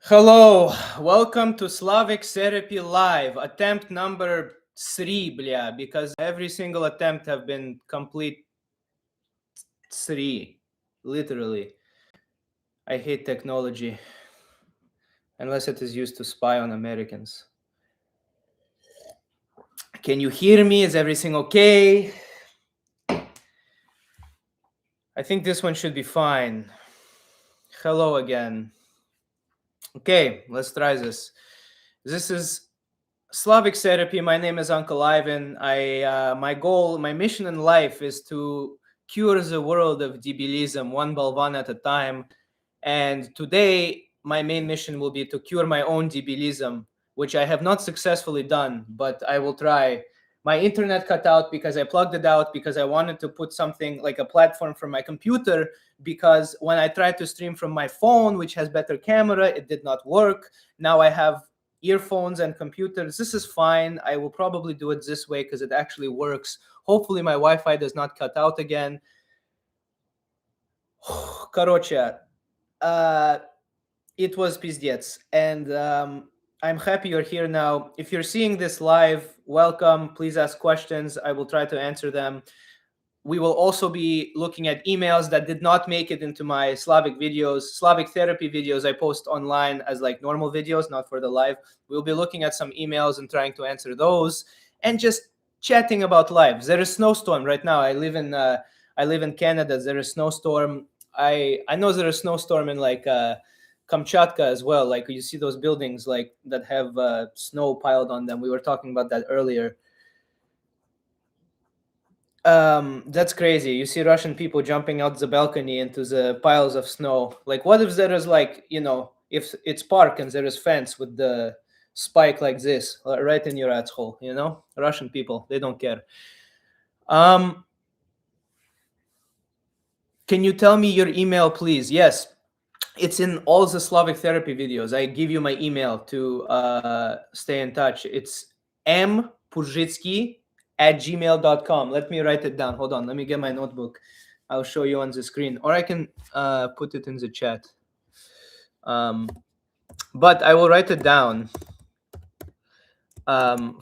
Hello, welcome to Slavic Therapy Live, attempt number 3, bля, because every single attempt have been complete 3, literally. I hate technology, unless it is used to spy on Americans. Can you hear me? Is everything okay? I think this one should be fine. Hello again. Okay, let's try this. This is Slavic Therapy. My name is Uncle Ivan. My mission in life is to cure the world of debilism one balvan at a time. And today, my main mission will be to cure my own debilism, which I have not successfully done, but I will try. My internet cut out because I plugged it out because I wanted to put something like a platform for my computer, because when I tried to stream from my phone, which has better camera, it did not work. Now I have earphones and computers. This is fine. I will probably do it this way because it actually works. Hopefully my Wi-Fi does not cut out again. Короче, it was pizdец, and I'm happy you're here now. If you're seeing this live, welcome. Please ask questions. I will try to answer them. We will also be looking at emails that did not make it into my Slavic videos, Slavic therapy videos I post online as like normal videos, not for the live. We'll be looking at some emails and trying to answer those and just chatting about life. There is snowstorm right now. I live in Canada. There is snowstorm. I know there is snowstorm in like Kamchatka as well. Like you see those buildings like that have snow piled on them. We were talking about that earlier. That's crazy. You see Russian people jumping out the balcony into the piles of snow. Like, what if there is like, if it's park and there is fence with the spike like this, right in your asshole, Russian people, they don't care. Can you tell me your email, please? Yes, it's in all the Slavic therapy videos. I give you my email to stay in touch. It's mpuzhitsky@gmail.com. Let me write it down. Hold on. Let me get my notebook. I'll show you on the screen. Or I can put it in the chat. But I will write it down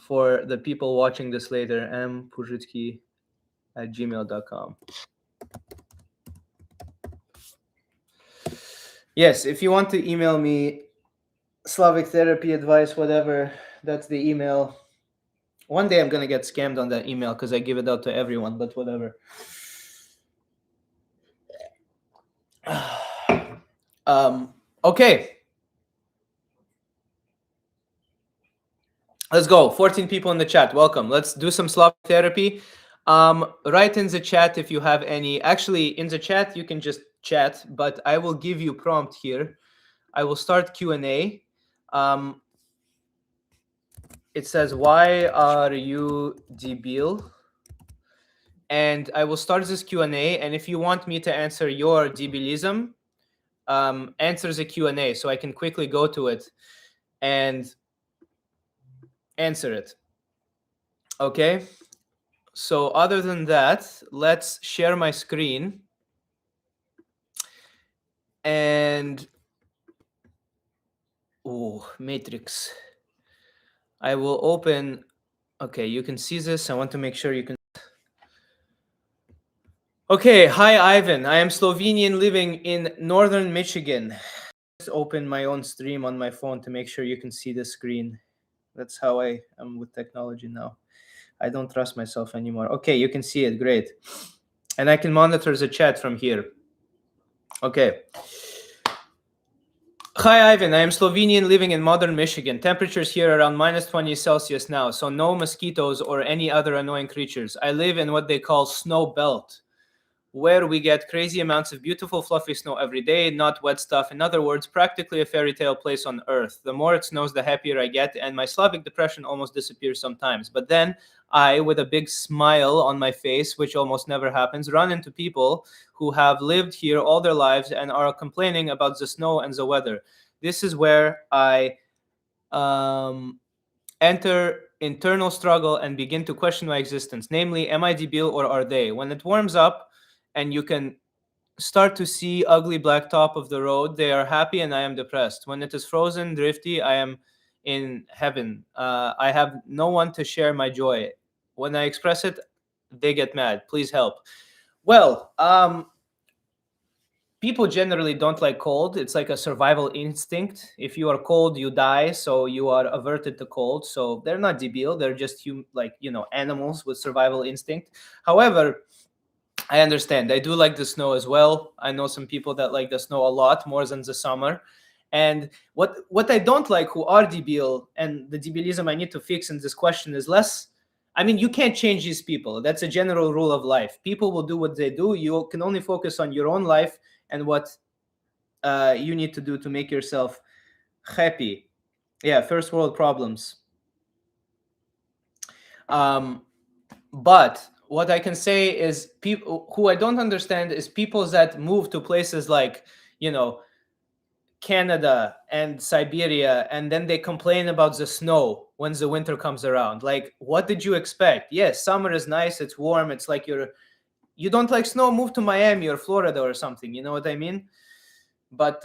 for the people watching this later. mpuzhitsky@gmail.com. Yes, if you want to email me Slavic therapy advice, whatever, that's the email. One day I'm going to get scammed on that email because I give it out to everyone, but whatever. Okay. Let's go. 14 people in the chat. Welcome. Let's do some Slavic therapy. Write in the chat if you have any. Actually, in the chat, you can just chat, but I will give you prompt here. I will start Q&A. It says, why are you debil? And I will start this Q&A. And if you want me to answer your debilism, answer the Q&A so I can quickly go to it and answer it. Okay. So other than that, let's share my screen. And, Matrix. I will open, okay, you can see this. I want to make sure you can. Okay, hi Ivan. I am Slovenian living in northern Michigan. Just open my own stream on my phone to make sure you can see the screen. That's how I am with technology now. I don't trust myself anymore. Okay, you can see it. Great. And I can monitor the chat from here. Okay. Hi, Ivan. I am Slovenian living in modern Michigan. Temperatures here around -20 Celsius now, so no mosquitoes or any other annoying creatures. I live in what they call snow belt, where we get crazy amounts of beautiful fluffy snow every day, not wet stuff. In other words, practically a fairy tale place on Earth. The more it snows, the happier I get, and my Slavic depression almost disappears sometimes. But then I, with a big smile on my face, which almost never happens, run into people who have lived here all their lives and are complaining about the snow and the weather. This is where I enter internal struggle and begin to question my existence. Namely, am I debil or are they? When it warms up, and you can start to see ugly black top of the road, they are happy and I am depressed. When it is frozen, drifty, I am in heaven. I have no one to share my joy. When I express it, they get mad. Please help. Well, people generally don't like cold. It's like a survival instinct. If you are cold, you die, so you are averted to cold. So they're not debil. They're just animals with survival instinct. However, I understand. I do like the snow as well. I know some people that like the snow a lot more than the summer. And what I don't like, who are debil, and the debilism I need to fix in this question is less. I mean, you can't change these people. That's a general rule of life. People will do what they do. You can only focus on your own life and what you need to do to make yourself happy. Yeah, first world problems. But what I can say is, people who I don't understand is people that move to places like, Canada and Siberia, and then they complain about the snow when the winter comes around. Like, what did you expect? Yes, summer is nice, it's warm, it's like you don't like snow, move to Miami or Florida or something, you know what I mean? But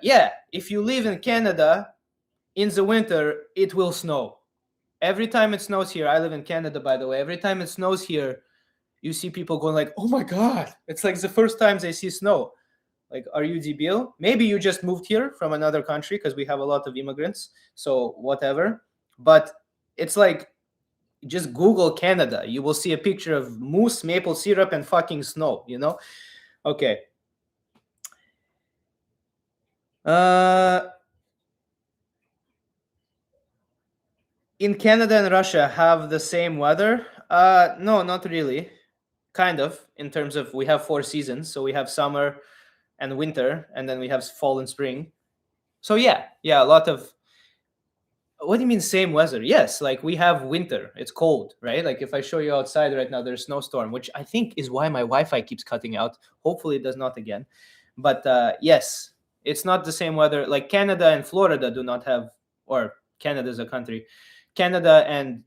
yeah, if you live in Canada in the winter, it will snow. Every time it snows here, I live in Canada, by the way, every time it snows here, you see people going like, oh my God, it's like the first time they see snow. Like, are you debil? Maybe you just moved here from another country, because we have a lot of immigrants, so whatever. But it's like, just Google Canada. You will see a picture of moose, maple syrup, and fucking snow, Okay. In Canada and Russia have the same weather? No, not really. Kind of, in terms of we have 4 seasons. So we have summer and winter, and then we have fall and spring. So yeah, a lot of. What do you mean same weather? Yes, like we have winter. It's cold, right? Like if I show you outside right now, there's snowstorm, which I think is why my Wi-Fi keeps cutting out. Hopefully it does not again. But yes, it's not the same weather. Like Canada and Florida do not have, or Canada is a country. Canada and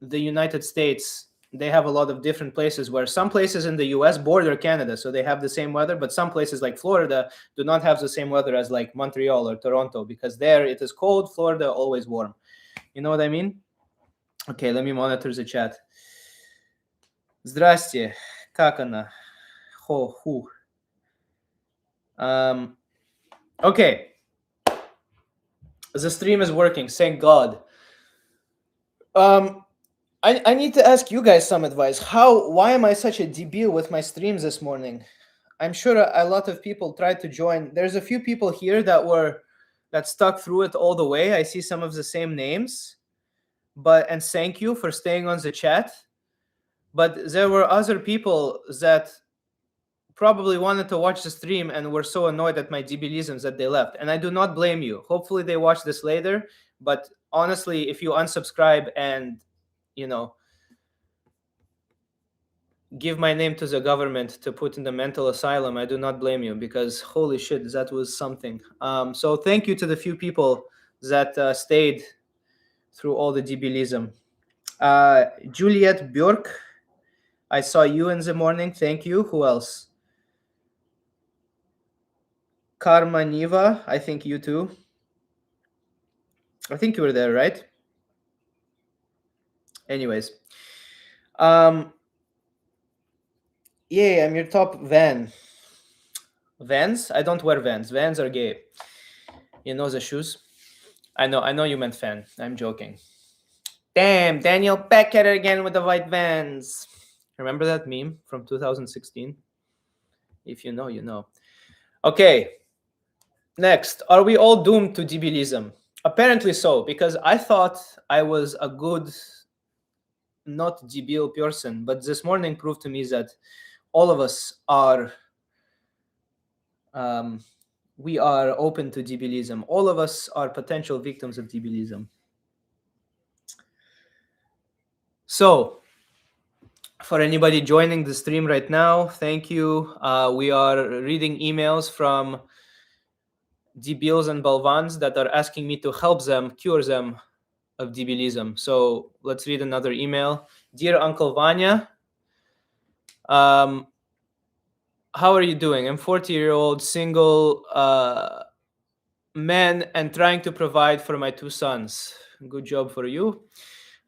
the United States, they have a lot of different places, where some places in the US border Canada, so they have the same weather, but some places like Florida do not have the same weather as like Montreal or Toronto, because there it is cold, Florida always warm. You know what I mean? Okay, let me monitor the chat. Здрасте. Как она? Ху. Okay. The stream is working, thank God. I need to ask you guys some advice. Why am I such a debil with my streams this morning? I'm sure a lot of people tried to join. There's a few people here that stuck through it all the way. I see some of the same names, and thank you for staying on the chat. But there were other people that probably wanted to watch the stream and were so annoyed at my debilisms that they left. And I do not blame you. Hopefully they watch this later. But honestly, if you unsubscribe and give my name to the government to put in the mental asylum, I do not blame you, because holy shit, that was something. So thank you to the few people that stayed through all the debilism. Juliet Björk, I saw you in the morning. Thank you. Who else? Karma Niva, I think you too. I think you were there, right? Anyways. Yeah, I'm your top Van. Vans? I don't wear Vans. Vans are gay. You know the shoes? I know you meant fan. I'm joking. Damn, Daniel Beck at it again with the white Vans. Remember that meme from 2016? If you know, you know. Okay. Next, are we all doomed to debilism? Apparently so, because I thought I was a good, not debil person, but this morning proved to me that all of us are we are open to debilism. All of us are potential victims of debilism. So, for anybody joining the stream right now, thank you. We are reading emails from debils and balvans that are asking me to help them, cure them of debilism. So let's read another email. Dear Uncle Vanya, how are you doing? I'm 40-year-old single man and trying to provide for my two sons. Good job for you.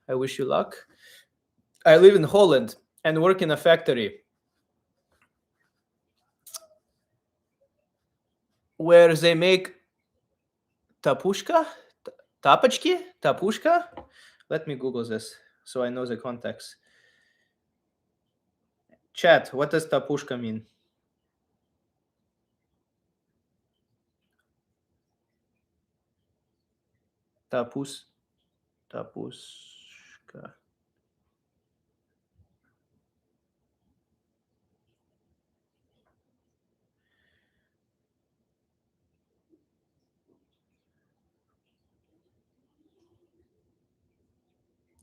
I wish you luck. I live in Holland and work in a factory where they make tapushka, tapushka. Let me Google this so I know the context. Chat, what does tapushka mean? Tapushka.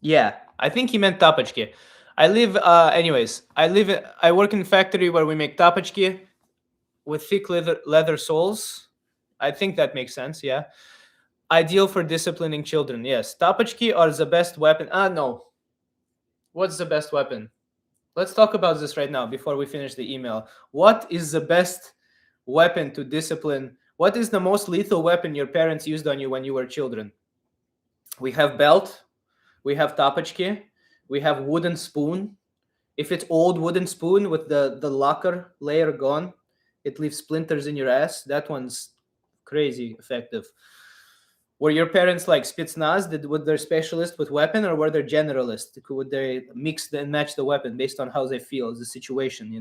Yeah, I think he meant tapachki. I work in a factory where we make tapachki with thick leather soles. I think that makes sense, yeah. Ideal for disciplining children, yes. Tapachki are the best weapon. No. What's the best weapon? Let's talk about this right now before we finish the email. What is the best weapon to discipline? What is the most lethal weapon your parents used on you when you were children? We have belt, we have tapachki, we have wooden spoon. If it's old wooden spoon with the lacquer layer gone, it leaves splinters in your ass. That one's crazy effective. Were your parents like Spetsnaz? Were they specialist with weapon, or were they generalist? Would they mix and match the weapon based on how they feel, the situation?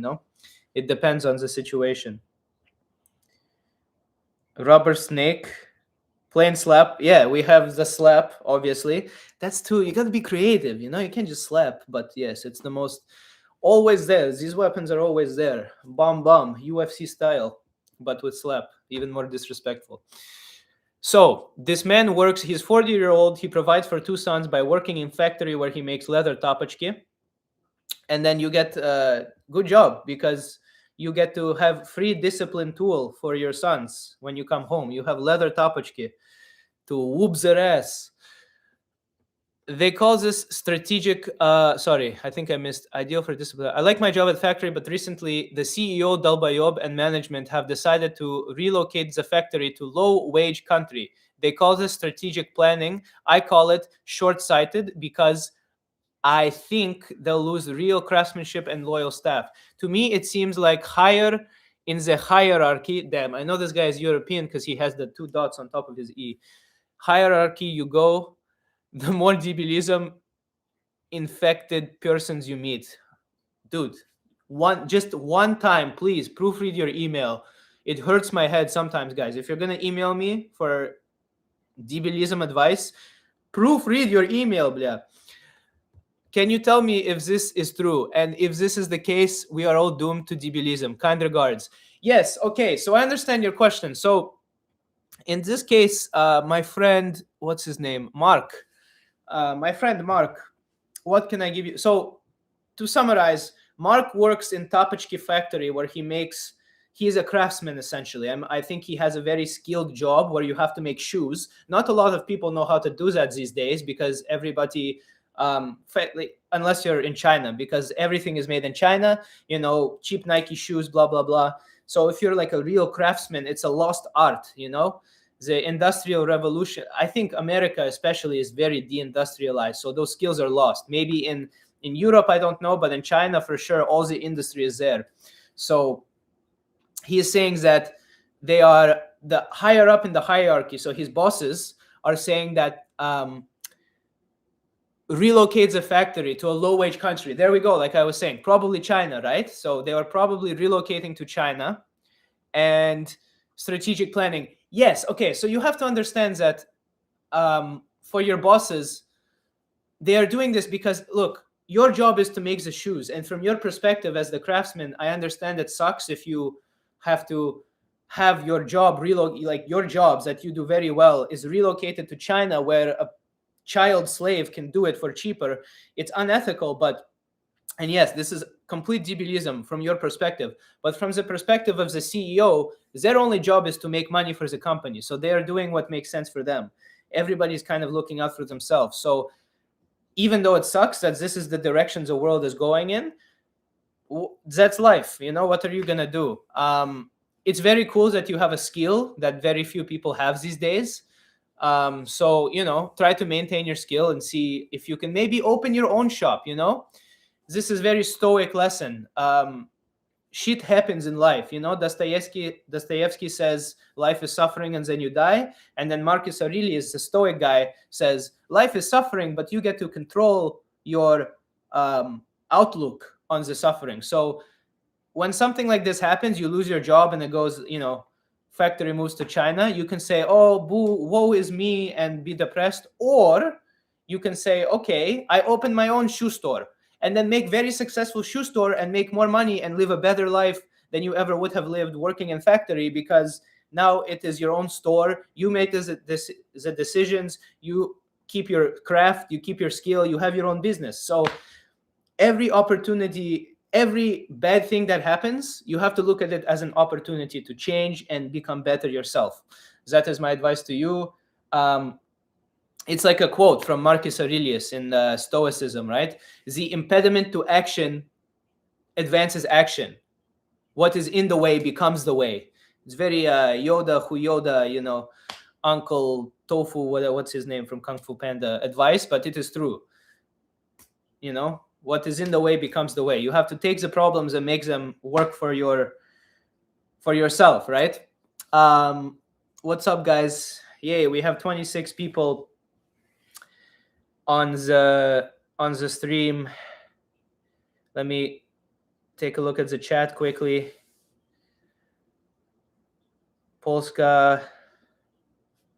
It depends on the situation. Rubber snake, plain slap. Yeah, we have the slap. Obviously, that's too. You got to be creative. You can't just slap. But yes, it's the most always there. These weapons are always there. Bomb, UFC style, but with slap, even more disrespectful. So this man works, he's 40-year-old, he provides for two sons by working in factory where he makes leather tapachki. And then you get a good job because you get to have free discipline tool for your sons when you come home. You have leather tapachki to whoop their ass. They call this strategic, sorry, I think I missed ideal for discipline. I like my job at factory, but recently the CEO, Dalbayob, and management have decided to relocate the factory to low-wage country. They call this strategic planning. I call it short-sighted because I think they'll lose real craftsmanship and loyal staff. To me, it seems like higher in the hierarchy. Damn, I know this guy is European because he has the two dots on top of his E. Hierarchy you go, the more debilism infected persons you meet. Dude, just one time, please proofread your email. It hurts my head sometimes, guys. If you're gonna email me for debilism advice, proofread your email, bля. Can you tell me if this is true? And if this is the case, we are all doomed to debilism. Kind regards. Yes, okay, so I understand your question. So in this case, my friend, what's his name? Mark. My friend Mark, what can I give you? So to summarize, Mark works in Tapachki factory where he's a craftsman essentially. I think he has a very skilled job where you have to make shoes. Not a lot of people know how to do that these days because everybody, unless you're in China, because everything is made in China, cheap Nike shoes, blah, blah, blah. So if you're like a real craftsman, it's a lost art, the industrial revolution. I think America especially is very deindustrialized, so those skills are lost. Maybe in Europe, I don't know, but in China for sure all the industry is there. So he is saying that they are the higher up in the hierarchy, so his bosses are saying that relocate the factory to a low-wage country. There we go, like I was saying, probably China, right? So they are probably relocating to China. And strategic planning. Yes, okay, so you have to understand that for your bosses, they are doing this because, look, your job is to make the shoes. And from your perspective as the craftsman, I understand it sucks if you have to have your job, like your jobs that you do very well is relocated to China where a child slave can do it for cheaper. It's unethical, and yes, this is complete debilism from your perspective. But from the perspective of the CEO, their only job is to make money for the company. So they are doing what makes sense for them. Everybody's kind of looking out for themselves. So even though it sucks that this is the direction the world is going in, that's life. What are you gonna do? It's very cool that you have a skill that very few people have these days. So try to maintain your skill and see if you can maybe open your own shop. This is very stoic lesson. Shit happens in life. Dostoevsky says life is suffering and then you die. And then Marcus Aurelius, the stoic guy, says life is suffering, but you get to control your outlook on the suffering. So when something like this happens, you lose your job and it goes, factory moves to China, you can say, oh, boo, woe is me, and be depressed. Or you can say, okay, I opened my own shoe store, and then make very successful shoe store and make more money and live a better life than you ever would have lived working in factory, because now it is your own store. You make the decisions. You keep your craft. You keep your skill. You have your own business. So every opportunity, every bad thing that happens, you have to look at it as an opportunity to change and become better yourself. That is my advice to you. It's like a quote from Marcus Aurelius in Stoicism, right? The impediment to action advances action. What is in the way becomes the way. It's very Yoda, Uncle Tofu, what's his name from Kung Fu Panda advice, but it is true. What is in the way becomes the way. You have to take the problems and make them work for yourself, right? What's up, guys? Yay, we have 26 people on the stream. Let me take a look at the chat quickly. Polska,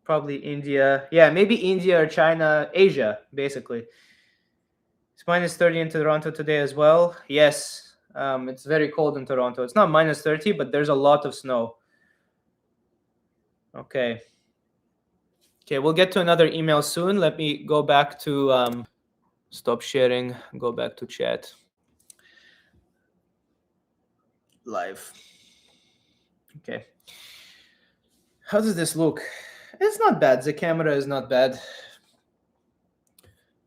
probably India. Yeah, maybe India or China, Asia, basically. It's minus 30 in Toronto today as well. Yes, it's very cold in Toronto. It's not minus 30, but there's a lot of snow. Okay, we'll get to another email soon. Let me go back to stop sharing, go back to chat. Live. Okay. How does this look? It's not bad. The camera is not bad.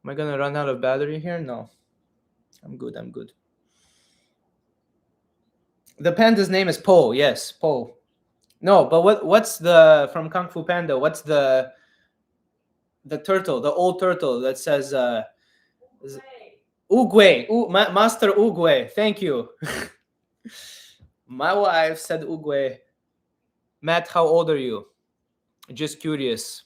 Am I gonna run out of battery here? No. I'm good. The panda's name is Po. Yes, Po. No, but what's the from Kung Fu Panda? What's the turtle, the old turtle that says Oogway. Master Oogway. Thank you. My wife said Oogway. Matt, how old are you? Just curious.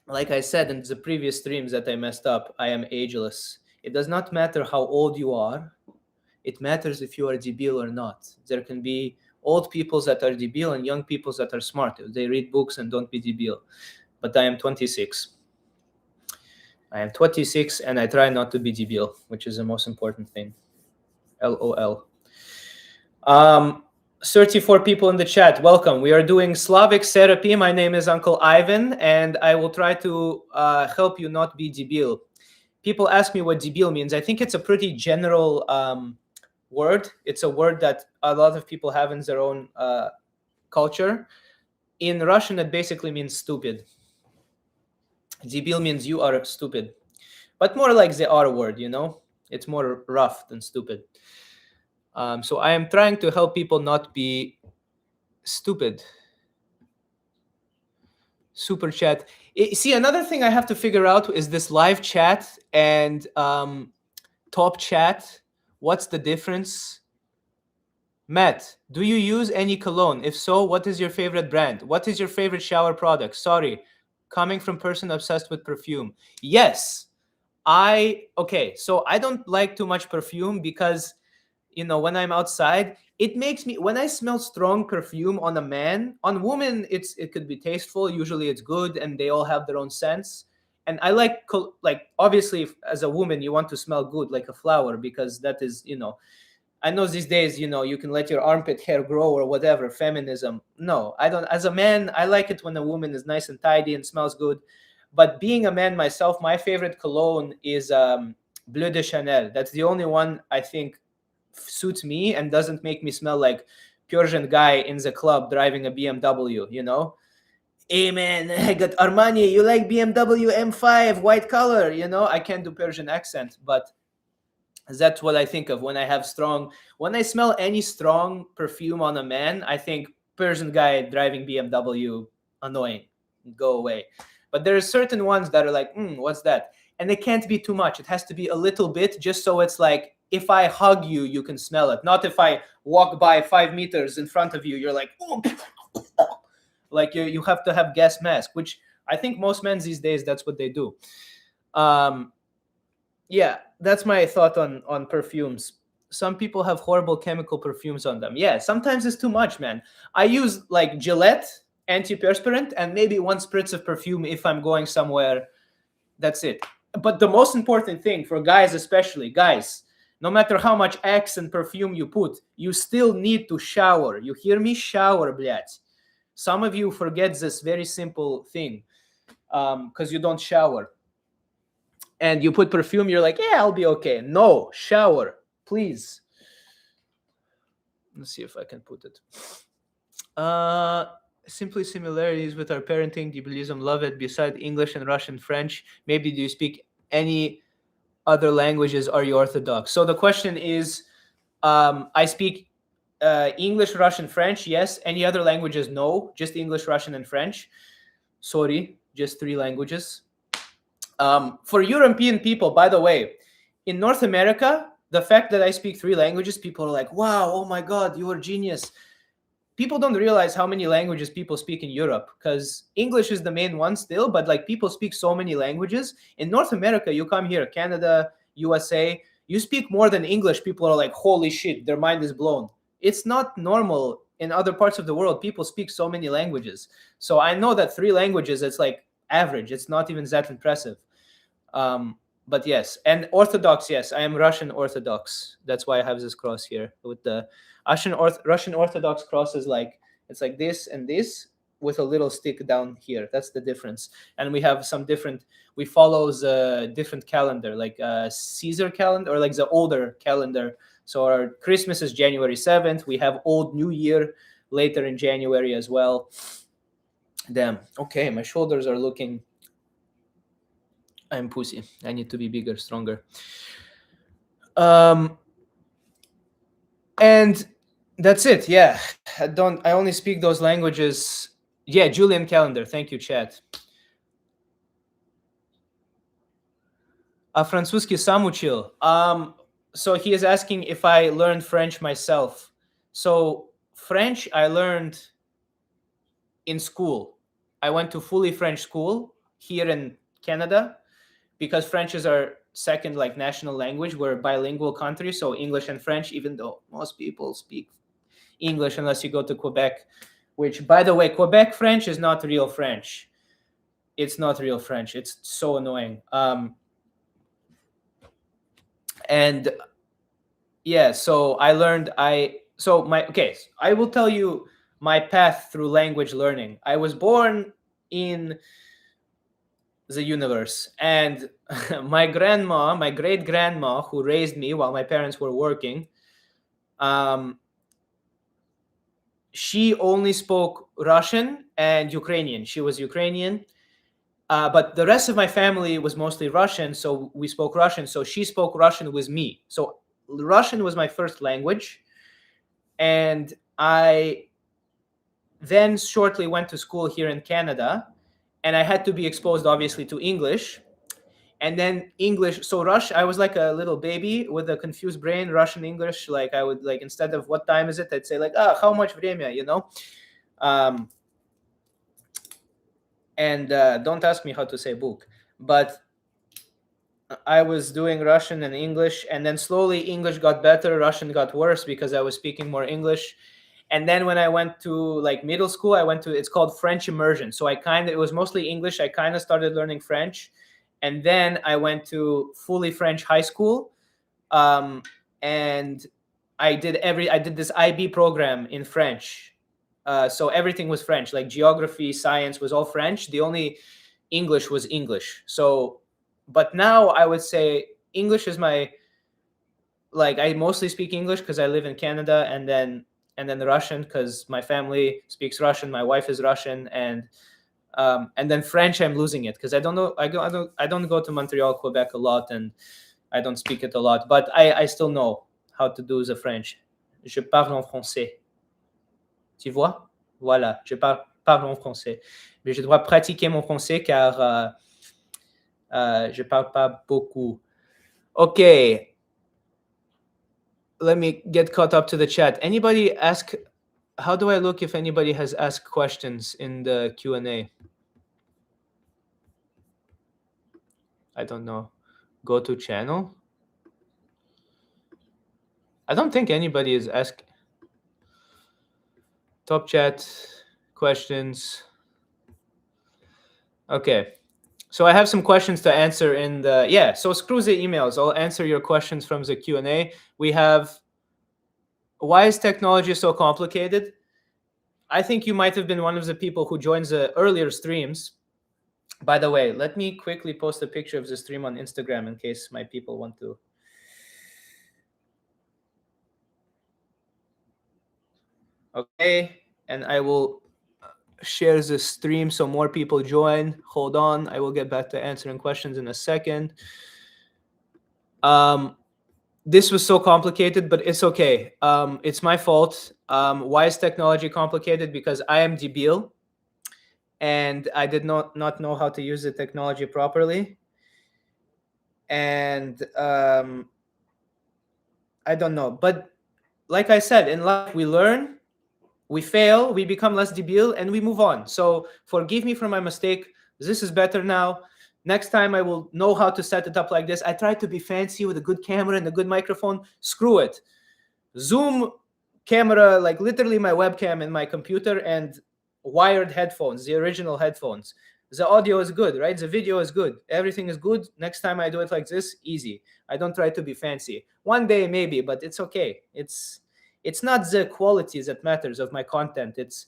Like I said in the previous streams that I messed up, I am ageless. It does not matter how old you are. It matters if you are debil or not. There can be old people that are debil and young people that are smart. They read books and don't be debil. But I am 26. I am 26 and I try not to be debil, which is the most important thing. LOL. 34 people in the chat. Welcome. We are doing Slavic Therapy. My name is Uncle Ivan, and I will try to help you not be debil. People ask me what debil means. I think it's a pretty general word. It's a word that a lot of people have in their own culture. In Russian, it basically means stupid. Debil means you are stupid, but more like the R word, It's more rough than stupid. So I am trying to help people not be stupid. Super chat. See, another thing I have to figure out is this live chat and top chat. What's the difference? Matt, do you use any cologne? If so, what is your favorite brand? What is your favorite shower product? Sorry, coming from person obsessed with perfume. Yes, okay, so I don't like too much perfume because when I'm outside, it makes me, when I smell strong perfume on a man, on women, it could be tasteful. Usually it's good and they all have their own scents. And I like obviously as a woman, you want to smell good like a flower because that is, I know these days, you can let your armpit hair grow or whatever, feminism. No, I don't. As a man, I like it when a woman is nice and tidy and smells good. But being a man myself, my favorite cologne is Bleu de Chanel. That's the only one I think suits me and doesn't make me smell like Persian guy in the club driving a BMW, Hey man, I got Armani, you like BMW M5 white color, I can't do Persian accent, but That's what I think of when I smell any strong perfume on a man. I think Persian guy driving BMW, annoying, go away. But there are certain ones that are like, what's that? And it can't be too much. It has to be a little bit, just so it's like, if I hug you, you can smell it. Not if I walk by 5 meters in front of you, you're like, oh, like you have to have gas mask, which I think most men these days, that's what they do. Yeah, that's my thought on perfumes. Some people have horrible chemical perfumes on them. Yeah, sometimes it's too much, man. I use like Gillette antiperspirant and maybe one spritz of perfume if I'm going somewhere. That's it. But the most important thing for guys, especially guys, no matter how much Axe and perfume you put, you still need to shower. You hear me? Shower, blядь. Some of you forget this very simple thing because you don't shower. And you put perfume, you're like, yeah, I'll be okay. No, shower, please. Let's see if I can put it. Simply similarities with our parenting, debilism, love it. Beside English and Russian, French, maybe do you speak any other languages? Are you Orthodox? So the question is, I speak English, Russian, French. Yes. Any other languages? No. Just English, Russian, and French. Sorry, just 3 languages. For European people, by the way, in North America, the fact that I speak 3 languages, people are like, wow, oh my God, you are genius. People don't realize how many languages people speak in Europe, because English is the main one still, but like people speak so many languages. In North America, you come here, Canada, USA, you speak more than English. People are like, holy shit, their mind is blown. It's not normal in other parts of the world. People speak so many languages. So I know that 3 languages, it's like average. It's not even that impressive. But yes, and Orthodox, yes, I am Russian Orthodox. That's why I have this cross here with the Russian Orthodox cross is like, it's like this and this with a little stick down here. That's the difference. And we have some different, we follow the different calendar, like Caesar calendar or like the older calendar. So our Christmas is January 7th. We have Old New Year later in January as well. Damn. Okay, my shoulders are looking, I'm pussy. I need to be bigger, stronger. And that's it. Yeah. I only speak those languages. Yeah, Julian Calendar. Thank you, chat. Francuski sam učil. So he is asking if I learned French myself. So French I learned in school. I went to fully French school here in Canada because French is our second like national language. We're a bilingual country, so English and French, even though most people speak English unless you go to Quebec, which, by the way, Quebec French is not real French. It's not real French. It's so annoying. And yeah, so I learned, I will tell you my path through language learning. I was born in the universe, and my great grandma who raised me while my parents were working, she only spoke Russian and Ukrainian. She was Ukrainian, but the rest of my family was mostly Russian, so we spoke Russian. So she spoke Russian with me. So Russian was my first language, and I then shortly went to school here in Canada, and I had to be exposed, obviously, to English. And then English, so I was like a little baby with a confused brain, Russian English. Like I would, like, instead of what time is it, I'd say like, how much время, you know? And don't ask me how to say book, but I was doing Russian and English, and then slowly English got better, Russian got worse because I was speaking more English. And then when I went to like middle school, it's called French immersion. So it was mostly English. I kind of started learning French. And then I went to fully French high school. And I did this IB program in French. So everything was French, like geography, science was all French. The only English was English. So, but now I would say English is I mostly speak English because I live in Canada, and then Russian because my family speaks Russian. My wife is Russian, and then French, I'm losing it because I don't know. I don't go to Montreal, Quebec a lot, and I don't speak it a lot, but I still know how to do the French. Je parle en français. Tu vois? Voilà, parle en français. Mais je dois pratiquer mon français car je parle pas beaucoup. Okay. Let me get caught up to the chat. Anybody ask, how do I look if anybody has asked questions in the Q&A? I don't know. Go to channel. I don't think anybody is asked. Top chat, questions. Okay. So I have some questions to answer in the, yeah, so screw the emails. I'll answer your questions from the Q&A. We have, why is technology so complicated? I think you might have been one of the people who joined the earlier streams. By the way, let me quickly post a picture of the stream on Instagram in case my people want to. Okay, and I will share the stream so more people join. Hold on, I will get back to answering questions in a second. This was so complicated, but it's okay. It's my fault. Why is technology complicated? Because I am debil, and I did not know how to use the technology properly. And I don't know. But like I said, in life, we learn, we fail, we become less debil, and we move on. So forgive me for my mistake. This is better now. Next time I will know how to set it up like this. I tried to be fancy with a good camera and a good microphone. Screw it. Zoom camera, like literally my webcam in my computer, and wired headphones, the original headphones. The audio is good, right? The video is good. Everything is good. Next time I do it like this, easy. I don't try to be fancy. One day maybe, but it's okay. It's not the quality that matters of my content. It's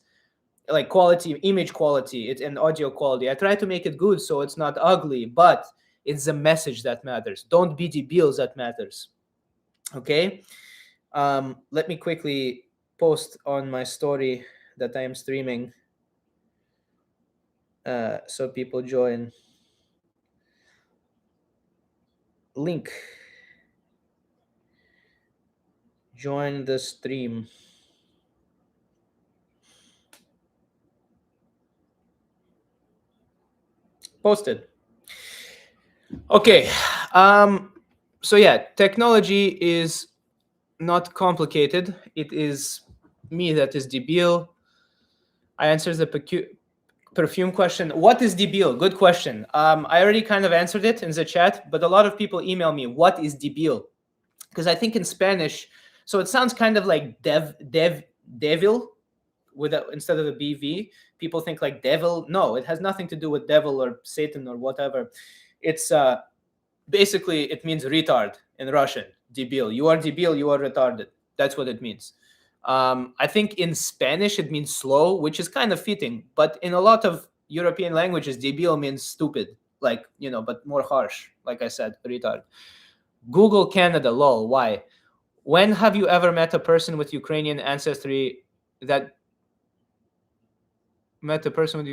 like quality, image quality, and audio quality. I try to make it good so it's not ugly, but it's the message that matters. Don't be debil that matters. Okay? Let me quickly post on my story that I am streaming so people join. Link. Join the stream. Posted. Okay. So yeah, technology is not complicated. It is me that is debil. I answered the perfume question. What is debil? Good question. I already kind of answered it in the chat, but a lot of people email me, what is debil? Because I think in Spanish, so it sounds kind of like devil with instead of a BV. People think like devil. No, it has nothing to do with devil or Satan or whatever. It's basically, it means retard in Russian. Debil. You are debil, you are retarded. That's what it means. I think in Spanish it means slow, which is kind of fitting. But in a lot of European languages, debil means stupid, like, but more harsh. Like I said, retard. Google Canada, lol. Why? When have you ever met a person with Ukrainian ancestry that met a person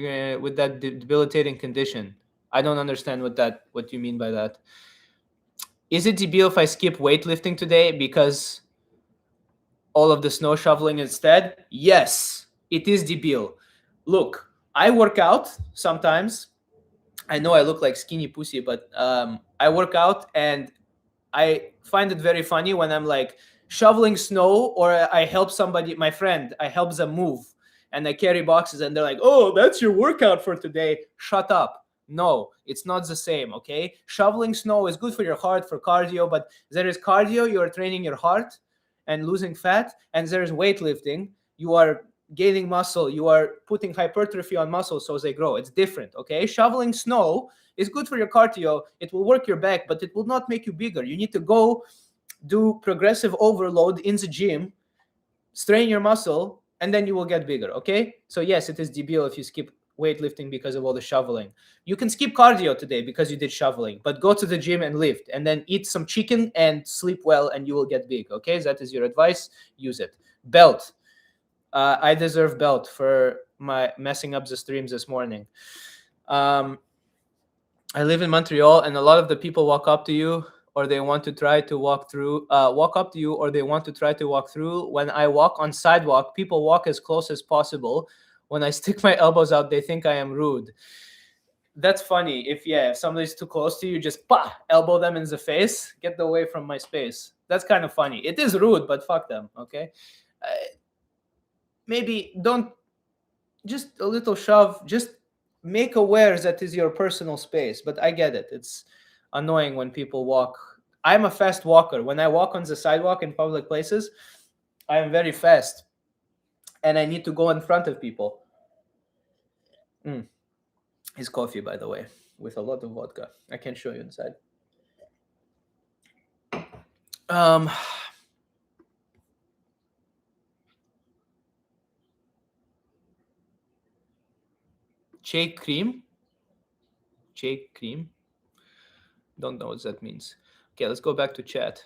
with that debilitating condition? I don't understand what you mean by that. Is it debil if I skip weightlifting today because all of the snow shoveling instead? Yes, it is debil. Look, I work out sometimes. I know I look like skinny pussy, but I work out, and I find it very funny when I'm like shoveling snow, or I help somebody, my friend, I help them move, and I carry boxes, and they're like, oh, that's your workout for today. Shut up. No, it's not the same, okay? Shoveling snow is good for your heart, for cardio, but there is cardio, you are training your heart and losing fat, and there is weightlifting, you are gaining muscle, you are putting hypertrophy on muscle so they grow. It's different, okay? Shoveling snow is good for your cardio, it will work your back, but it will not make you bigger. You need to go do progressive overload in the gym, strain your muscle, and then you will get bigger, okay? So yes, it is debil if you skip weightlifting because of all the shoveling. You can skip cardio today because you did shoveling, but go to the gym and lift, and then eat some chicken and sleep well, and you will get big, okay? That is your advice. Use it. Belt. I deserve belt for my messing up the streams this morning. I live in Montreal, and a lot of the people walk up to you or they want to try to walk up to you, or they want to try to walk through. When I walk on sidewalk, people walk as close as possible. When I stick my elbows out, they think I am rude. That's funny. If somebody's too close to you, just elbow them in the face. Get away from my space. That's kind of funny. It is rude, but fuck them. Okay, maybe don't, just a little shove. Just make aware that is your personal space. But I get it. It's annoying when people walk. I'm a fast walker. When I walk on the sidewalk in public places, I am very fast, and I need to go in front of people. His coffee, by the way, with a lot of vodka. I can show you inside. Shake cream. Shake cream. Don't know what that means. Okay, let's go back to chat.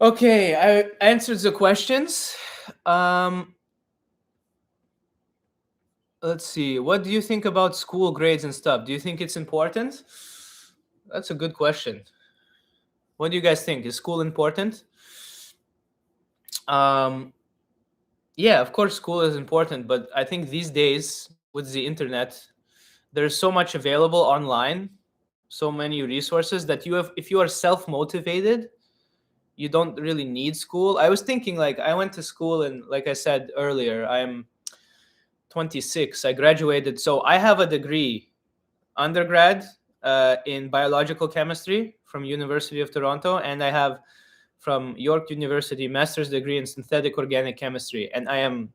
Okay, I answered the questions. Let's see. What do you think about school grades and stuff? Do you think it's important? That's a good question. What do you guys think? Is school important? Yeah, of course, school is important, but I think these days with the internet, there's so much available online, so many resources that if you are self-motivated, you don't really need school. I was thinking, like, I went to school, and like I said earlier, I'm 26. I graduated, so I have a degree, undergrad, in biological chemistry from University of Toronto, and I have from York University master's degree in synthetic organic chemistry, and I am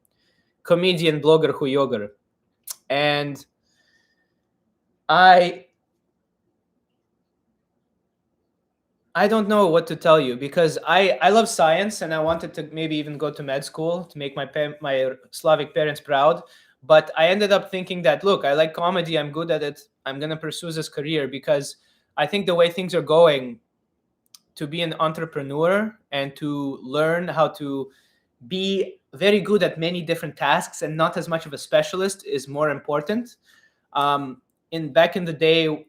comedian, blogger, huyoger. And I don't know what to tell you, because I love science, and I wanted to maybe even go to med school to make my Slavic parents proud. But I ended up thinking that, look, I like comedy. I'm good at it. I'm going to pursue this career because I think the way things are going, to be an entrepreneur and to learn how to be very good at many different tasks and not as much of a specialist is more important. Back in the day,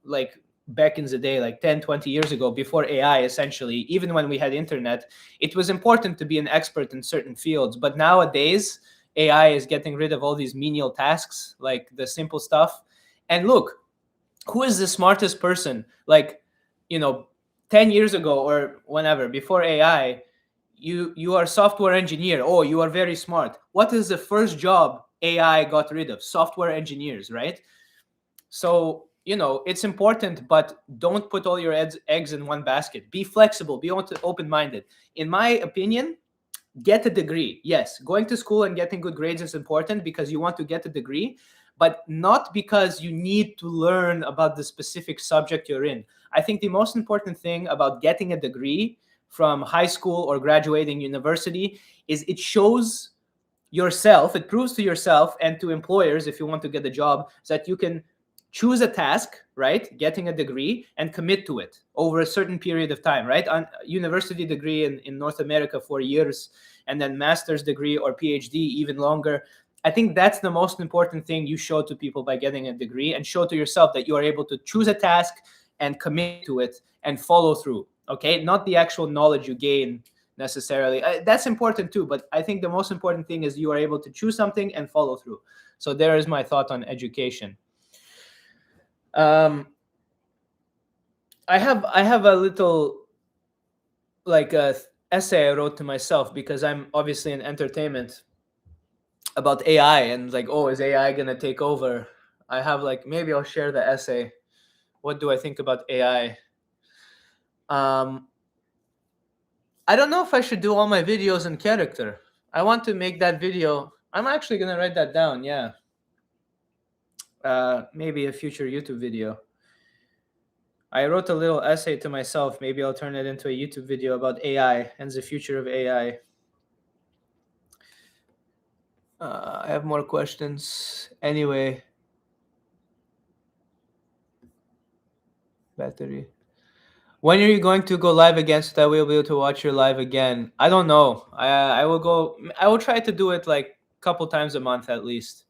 like 10, 20 years ago, before AI, essentially, even when we had internet, it was important to be an expert in certain fields. But nowadays, AI is getting rid of all these menial tasks, like the simple stuff. And look, who is the smartest person? 10 years ago or whenever, before AI, you are a software engineer. Oh, you are very smart. What is the first job AI got rid of? Software engineers, right? So, it's important, but don't put all your eggs in one basket. Be flexible, be open-minded. In my opinion, get a degree. Yes, going to school and getting good grades is important because you want to get a degree, but not because you need to learn about the specific subject you're in. I think the most important thing about getting a degree from high school or graduating university is it shows yourself, it proves to yourself and to employers, if you want to get a job, that you can choose a task, right? Getting a degree and commit to it over a certain period of time, right? On university degree in North America, 4 years, and then master's degree or PhD even longer. I think that's the most important thing you show to people by getting a degree, and show to yourself that you are able to choose a task and commit to it and follow through. Okay, not the actual knowledge you gain necessarily. That's important too, but I think the most important thing is you are able to choose something and follow through. So there is my thought on education. I have a little essay I wrote to myself, because I'm obviously in entertainment, about AI, and is AI gonna take over? I have maybe I'll share the essay. What do I think about AI? I don't know if I should do all my videos in character. I want to make that video. I'm actually gonna write that down. Yeah. Maybe a future YouTube video. I wrote a little essay to myself. Maybe I'll turn it into a YouTube video about AI and the future of AI. I have more questions. Anyway. Battery. When are you going to go live again so that I will be able to watch your live again? I don't know. I will try to do it a couple times a month at least.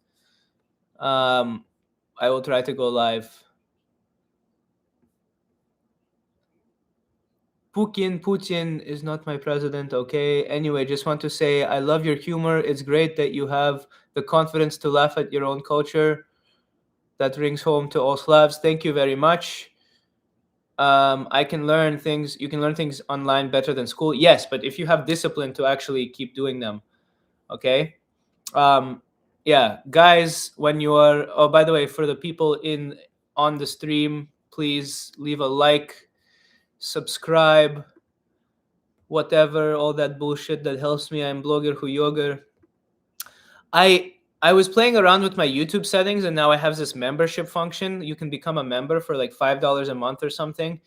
I will try to go live. Putin is not my president, okay? Anyway, just want to say I love your humor. It's great that you have the confidence to laugh at your own culture. That rings home to all Slavs. Thank you very much. I can learn things. You can learn things online better than school. Yes, but if you have discipline to actually keep doing them, okay? Um, yeah, guys, when you are. Oh, by the way, for the people in on the stream, please leave a like, subscribe, whatever, all that bullshit that helps me. I'm blogger who yoga. I was playing around with my YouTube settings and now I have this membership function. You can become a member for like $5 a month or something.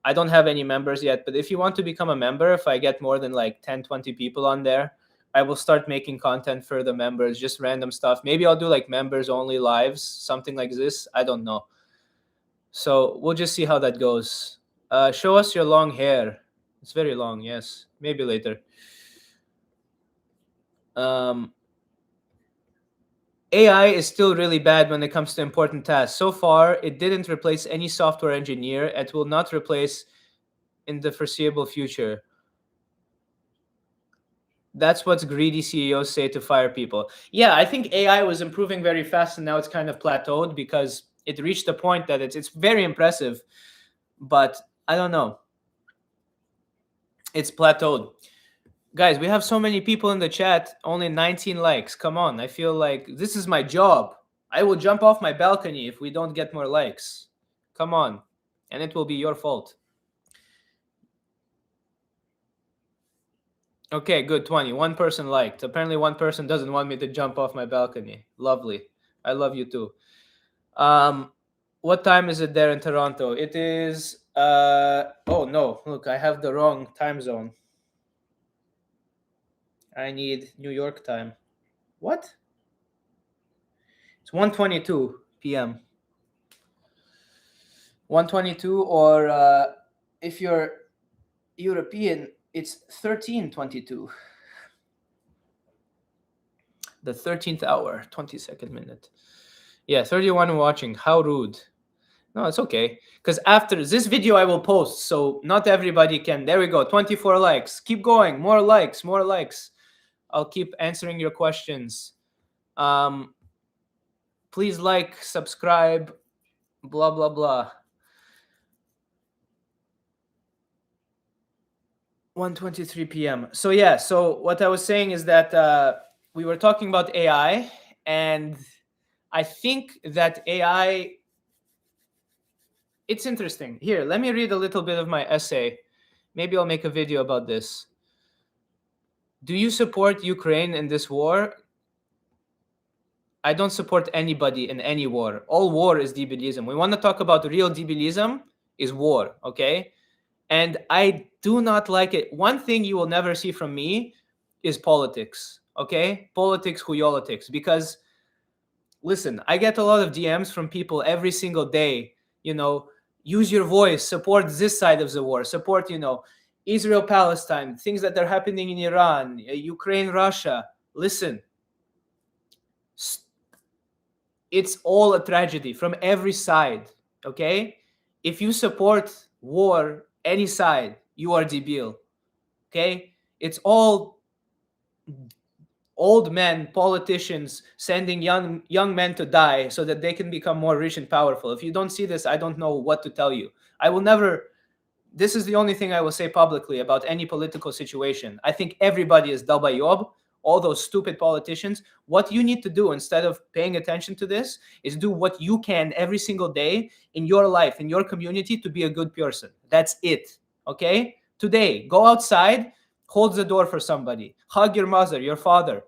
I don't have any members yet, but if you want to become a member, if I get more than like 10, 20 people on there, I will start making content for the members, just random stuff. Maybe I'll do like members only lives, something like this. I don't know. So we'll just see how that goes. Show us your long hair. It's very long, yes. Maybe later. AI is still really bad when it comes to important tasks. So far, it didn't replace any software engineer. It will not replace in the foreseeable future. That's what greedy CEOs say to fire people. Yeah, I think AI was improving very fast and now it's kind of plateaued because it reached a point that it's very impressive, but I don't know. It's plateaued. Guys, we have so many people in the chat, only 19 likes. Come on, I feel like this is my job. I will jump off my balcony if we don't get more likes. Come on. And it will be your fault. Okay, good, 20. One person liked. Apparently one person doesn't want me to jump off my balcony. Lovely. I love you too. What time is it there in Toronto? It is oh no, look, I have the wrong time zone. I need New York time. What? It's 1:22 p.m. 1:22, or if you're European, it's 13:22. The 13th hour, 22nd minute. Yeah, 31 watching. How rude. No, it's okay. Because after this video, I will post. So not everybody can. There we go. 24 likes. Keep going. More likes. More likes. I'll keep answering your questions. Please like, subscribe, blah, blah, blah. 1:23 p.m. So yeah, so what I was saying is that we were talking about AI, and I think that AI, it's interesting. Here, let me read a little bit of my essay. Maybe I'll make a video about this. Do you support Ukraine in this war? I don't support anybody in any war. All war is debilism. We want to talk about real debilism is war, okay? And I do not like it. One thing you will never see from me is politics, okay? Politics, huyolitics. Because, listen, I get a lot of DMs from people every single day, use your voice, support this side of the war, support, Israel, Palestine, things that are happening in Iran, Ukraine, Russia. Listen, it's all a tragedy from every side, okay? If you support war, any side, you are debil, okay? It's all old men, politicians sending young men to die so that they can become more rich and powerful. If you don't see this, I don't know what to tell you. I will never. This is the only thing I will say publicly about any political situation. I think everybody is Dalbayob, all those stupid politicians. What you need to do instead of paying attention to this is do what you can every single day in your life, in your community, to be a good person. That's it, okay? Today, go outside, hold the door for somebody, hug your mother, your father,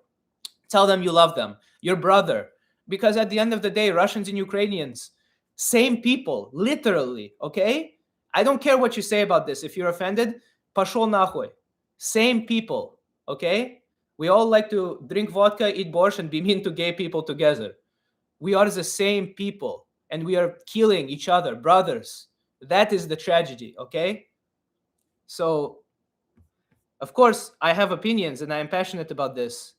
tell them you love them, your brother, because at the end of the day, Russians and Ukrainians, same people, literally, okay? I don't care what you say about this. If you're offended, pashol nahuy. Same people, okay? We all like to drink vodka, eat borscht, and be mean to gay people together. We are the same people, and we are killing each other, brothers. That is the tragedy, okay? So, of course, I have opinions, and I am passionate about this,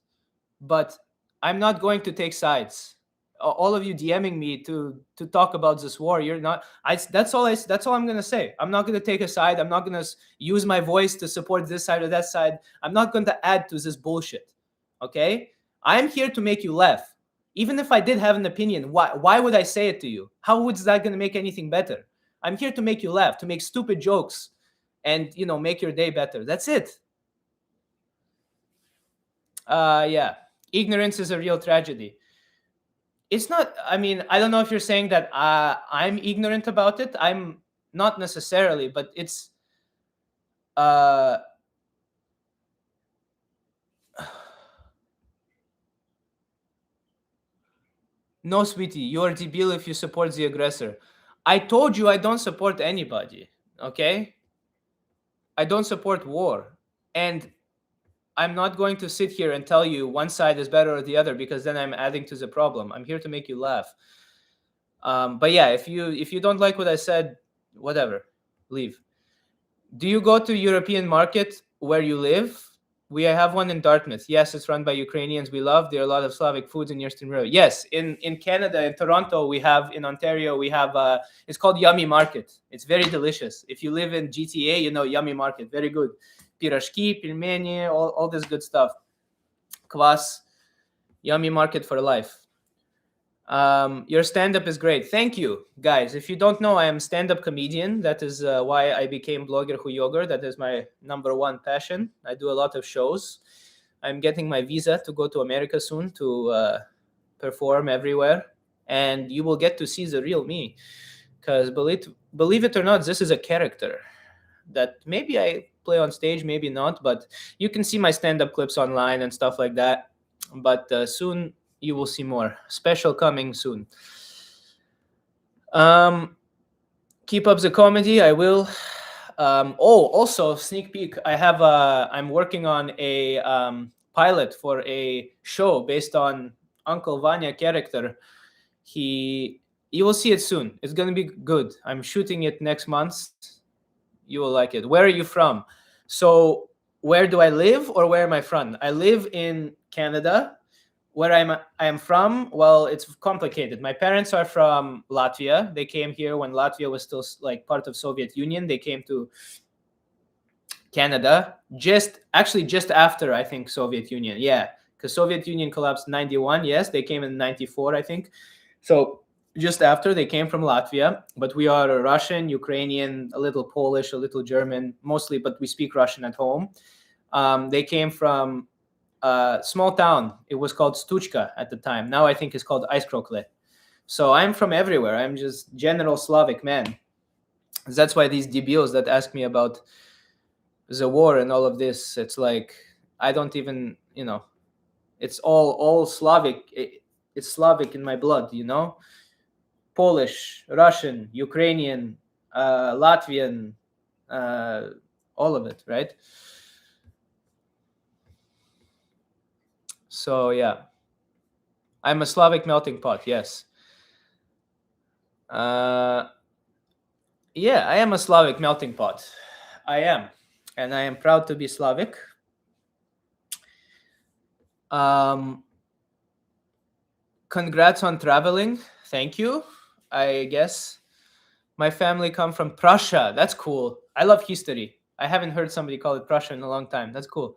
but I'm not going to take sides. all of you DMing me to talk about this war. You're not. That's all. That's all I'm gonna say. I'm not gonna take a side. I'm not gonna use my voice to support this side or that side. I'm not going to add to this bullshit. Okay. I'm here to make you laugh. Even if I did have an opinion, why would I say it to you? How is that gonna make anything better? I'm here to make you laugh, to make stupid jokes, and make your day better. That's it. Yeah. Ignorance is a real tragedy. It's not. I mean, I don't know if you're saying that I'm ignorant about it. I'm not necessarily, but it's no, sweetie, you're debil if you support the aggressor. I told you I don't support anybody. Okay, I don't support war, and I'm not going to sit here and tell you one side is better or the other, because then I'm adding to the problem. I'm here to make you laugh. But yeah, if you don't like what I said, whatever, leave. Do you go to European market where you live? We have one in Dartmouth. Yes, it's run by Ukrainians we love. There are a lot of Slavic foods in Eastern Europe. Yes, in Canada, in Toronto, we have, in Ontario, we have, it's called Yummy Market. It's very delicious. If you live in GTA, you know Yummy Market, very good. Pirashki, pilmeni, all this good stuff. Kvass, Yummy Market for life. Your stand-up is great. Thank you, guys. If you don't know, I am stand-up comedian. That is why I became blogger Huyoger. That is my number one passion. I do a lot of shows. I'm getting my visa to go to America soon to perform everywhere. And you will get to see the real me. Because believe it or not, this is a character that maybe I play on stage, maybe not. But you can see my stand-up clips online and stuff like that. But soon you will see more. Special coming soon. Keep up the comedy. I will. Also sneak peek. I'm working on a pilot for a show based on Uncle Vanya character. You will see it soon. It's gonna be good. I'm shooting it next month. You will like it. Where are you from? So where do I live, or where am I from? I live in Canada. Where I am from, well, it's complicated. My parents are from Latvia. They came here when Latvia was still like part of Soviet Union. They came to Canada just after, I think, Soviet Union. Yeah, because Soviet Union collapsed in 91. Yes, they came in 94, I think. So just after, they came from Latvia. But we are Russian, Ukrainian, a little Polish, a little German, mostly, but we speak Russian at home. They came from small town. It was called Stuchka at the time. Now I think it's called Icekrokle. So I'm from everywhere. I'm just general Slavic man. That's why these debils that ask me about the war and all of this, it's like I don't even, it's all Slavic. It's Slavic in my blood, Polish, Russian, Ukrainian, Latvian, all of it, right? So yeah, I'm a Slavic melting pot. Yes. Yeah, I am a Slavic melting pot. I am, and I am proud to be Slavic. Congrats on traveling. Thank you. I guess my family come from Prussia. That's cool. I love history. I haven't heard somebody call it Prussia in a long time. That's cool.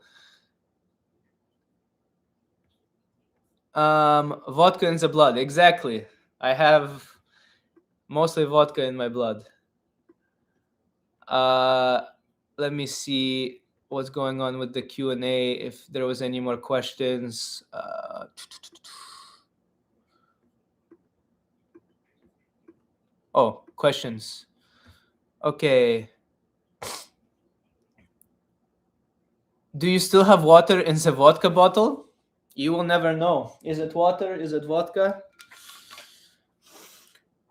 Vodka in the blood. Exactly. I have mostly vodka in my blood. Let me see what's going on with the Q&A, if there was any more questions. Oh, questions. Okay. Do you still have water in the vodka bottle? You will never know. Is it water? Is it vodka?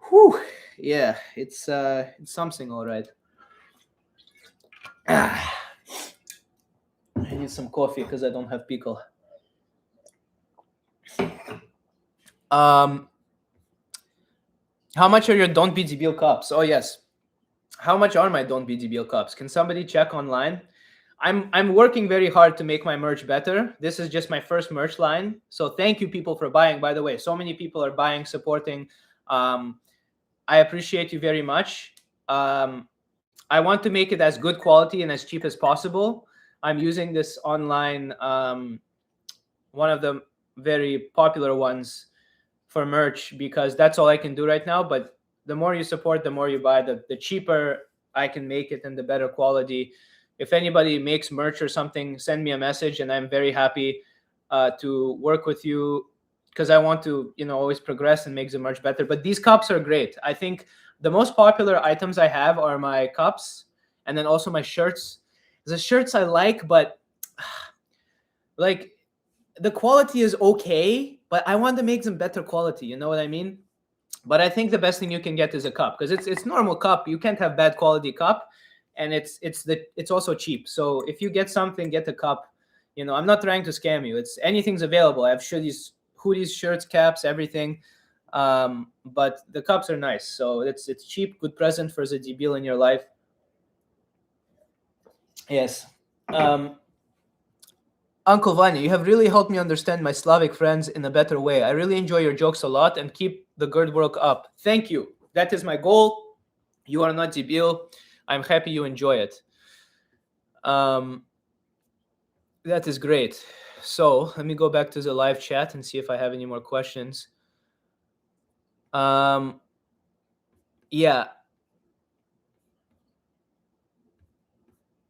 Whew. Yeah, it's something, all right. I need some coffee because I don't have pickle. How much are your Don't Be Debil cups? Oh yes. How much are my Don't Be Debil cups? Can somebody check online? I'm working very hard to make my merch better. This is just my first merch line. So thank you people for buying. By the way, so many people are buying, supporting. I appreciate you very much. I want to make it as good quality and as cheap as possible. I'm using this online, one of the very popular ones for merch, because that's all I can do right now. But the more you support, the more you buy, the cheaper I can make it and the better quality. If anybody makes merch or something, send me a message, and I'm very happy to work with you, because I want to, always progress and make the merch better. But these cups are great. I think the most popular items I have are my cups, and then also my shirts. The shirts I like, but like the quality is okay, but I want to make them better quality. You know what I mean? But I think the best thing you can get is a cup, because it's normal cup. You can't have bad quality cup, and it's also cheap. So if you get something, get a cup. I'm not trying to scam you. It's anything's available. I have hoodies, shirts, caps, everything. But the cups are nice. So it's cheap, good present for the debil in your life. Yes. Uncle Vanya, you have really helped me understand my Slavic friends in a better way. I really enjoy your jokes a lot, and keep the good work up. Thank you. That is my goal. You are not debil. I'm happy you enjoy it. That is great. So let me go back to the live chat and see if I have any more questions. Yeah.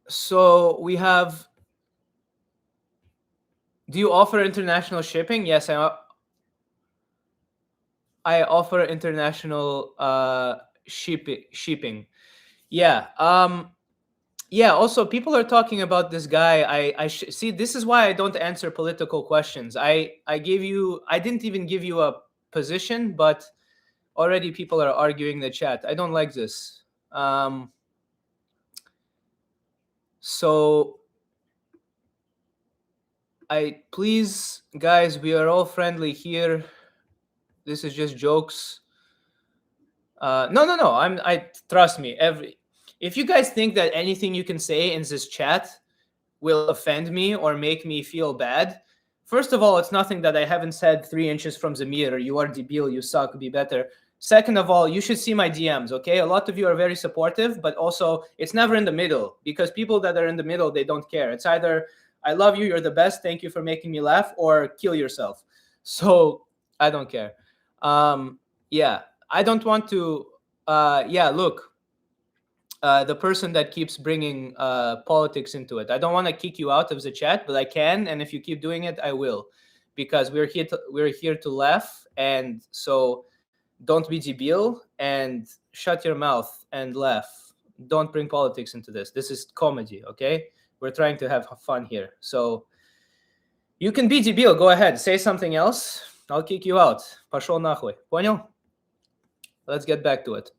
So we have. Do you offer international shipping? Yes, I offer international shipping. Yeah. Yeah. Also, people are talking about this guy. I see. This is why I don't answer political questions. I didn't even give you a position, but already people are arguing the chat. I don't like this. So please, guys, we are all friendly here. This is just jokes. No. I trust me. If you guys think that anything you can say in this chat will offend me or make me feel bad, first of all, it's nothing that I haven't said 3 inches from the mirror. You are debil, you suck, be better. Second of all, you should see my DMs, okay? A lot of you are very supportive, but also it's never in the middle, because people that are in the middle, they don't care. It's either I love you, you're the best, thank you for making me laugh, or kill yourself. So I don't care. Yeah, I don't want to. Look, the person that keeps bringing politics into it. I don't want to kick you out of the chat, but I can, and if you keep doing it, I will, because we're here to laugh, and so don't be debil and shut your mouth and laugh. Don't bring politics into this. This is comedy, okay? We're trying to have fun here. So you can be debil. Go ahead, say something else. I'll kick you out. Пошел нахуй. Понял? Let's get back to it.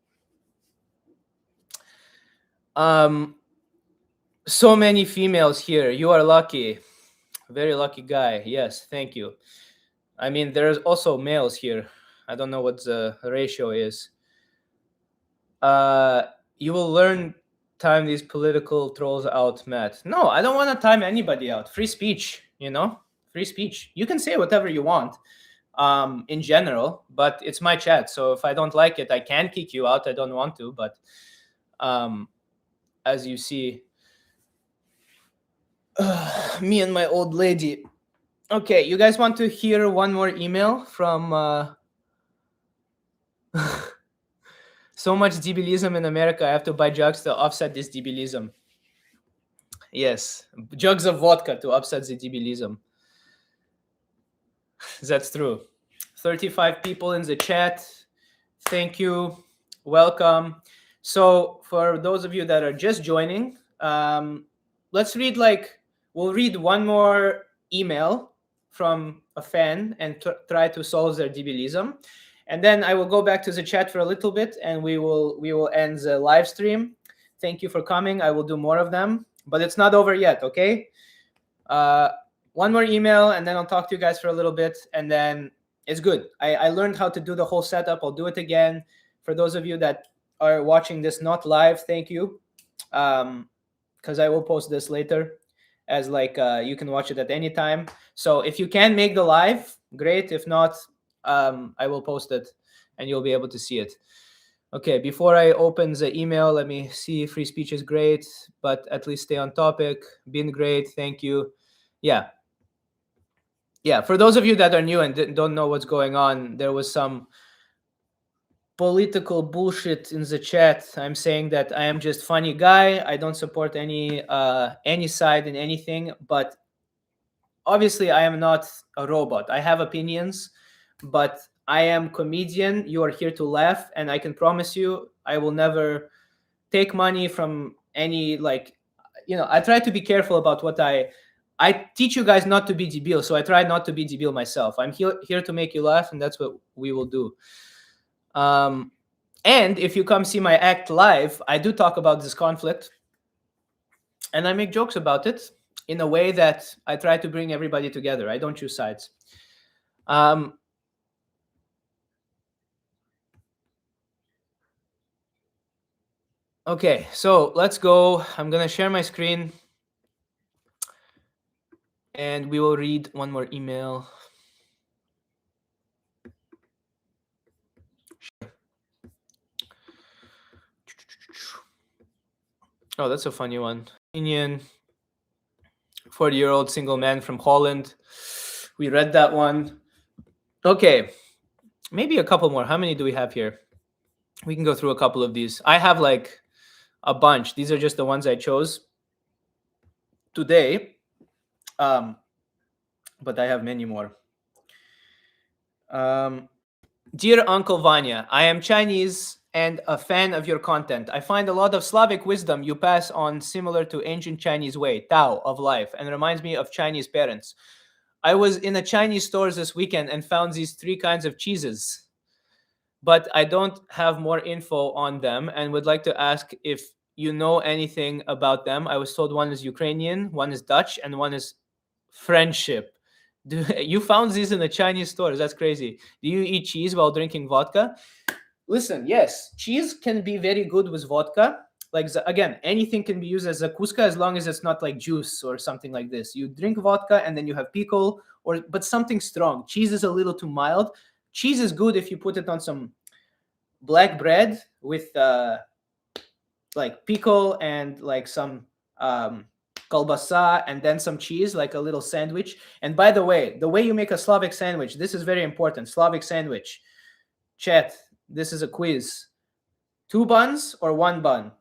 So many females here. You are lucky. Very lucky guy. Yes, thank you. I mean, there's also males here. I don't know what the ratio is. You will learn time these political trolls out, Matt. No, I don't want to time anybody out. Free speech, free speech. You can say whatever you want, in general, but it's my chat. So if I don't like it, I can kick you out. I don't want to, but as you see, me and my old lady. Okay, you guys want to hear one more email from so much debilism in America, I have to buy jugs to offset this debilism. Yes, jugs of vodka to offset the debilism. That's true. 35 people in the chat. Thank you. Welcome. So for those of you that are just joining, let's read we'll read one more email from a fan and try to solve their debilism. And then I will go back to the chat for a little bit, and we will end the live stream. Thank you for coming. I will do more of them, but it's not over yet, okay? One more email, and then I'll talk to you guys for a little bit, and then it's good. I learned how to do the whole setup. I'll do it again. For those of you that are watching this not live, thank you, because I will post this later. as like you can watch it at any time. So if you can make the live, great. If not, I will post it and you'll be able to see it. Okay, before I open the email, let me see. Free speech is great, but at least stay on topic. Been great, thank you. Yeah. For those of you that are new and don't know what's going on, there was some political bullshit in the chat. I'm saying that I am just funny guy. I don't support any side in anything, but obviously I am not a robot. I have opinions, but I am comedian. You are here to laugh, and I can promise you I will never take money from any, like, I try to be careful about what I teach you guys not to be debil, so I try not to be debil myself. I'm here to make you laugh, and that's what we will do. And if you come see my act live, I do talk about this conflict, and I make jokes about it in a way that I try to bring everybody together. I don't choose sides. Okay, so let's go. I'm gonna share my screen, and we will read one more email. Oh, that's a funny one. Indian 40-year-old single man from Holland. We read that one. Okay, maybe a couple more. How many do we have here? We can go through a couple of these. I have like a bunch. These are just the ones I chose today. But I have many more. Dear Uncle Vanya, I am Chinese and a fan of your content. I find a lot of Slavic wisdom you pass on similar to ancient Chinese way, Tao, of life, and reminds me of Chinese parents. I was in a Chinese store this weekend and found these 3 kinds of cheeses, but I don't have more info on them and would like to ask if you know anything about them. I was told one is Ukrainian, one is Dutch, and one is friendship. You found these in the Chinese stores? That's crazy. Do you eat cheese while drinking vodka? Listen, yes, cheese can be very good with vodka. Like, again, anything can be used as zakuska as long as it's not like juice or something like this. You drink vodka and then you have pickle, but something strong. Cheese is a little too mild. Cheese is good if you put it on some black bread with like pickle and like some kalbasa and then some cheese, like a little sandwich. And by the way you make a Slavic sandwich, this is very important. Slavic sandwich. Chat, this is a quiz. 2 buns or 1 bun?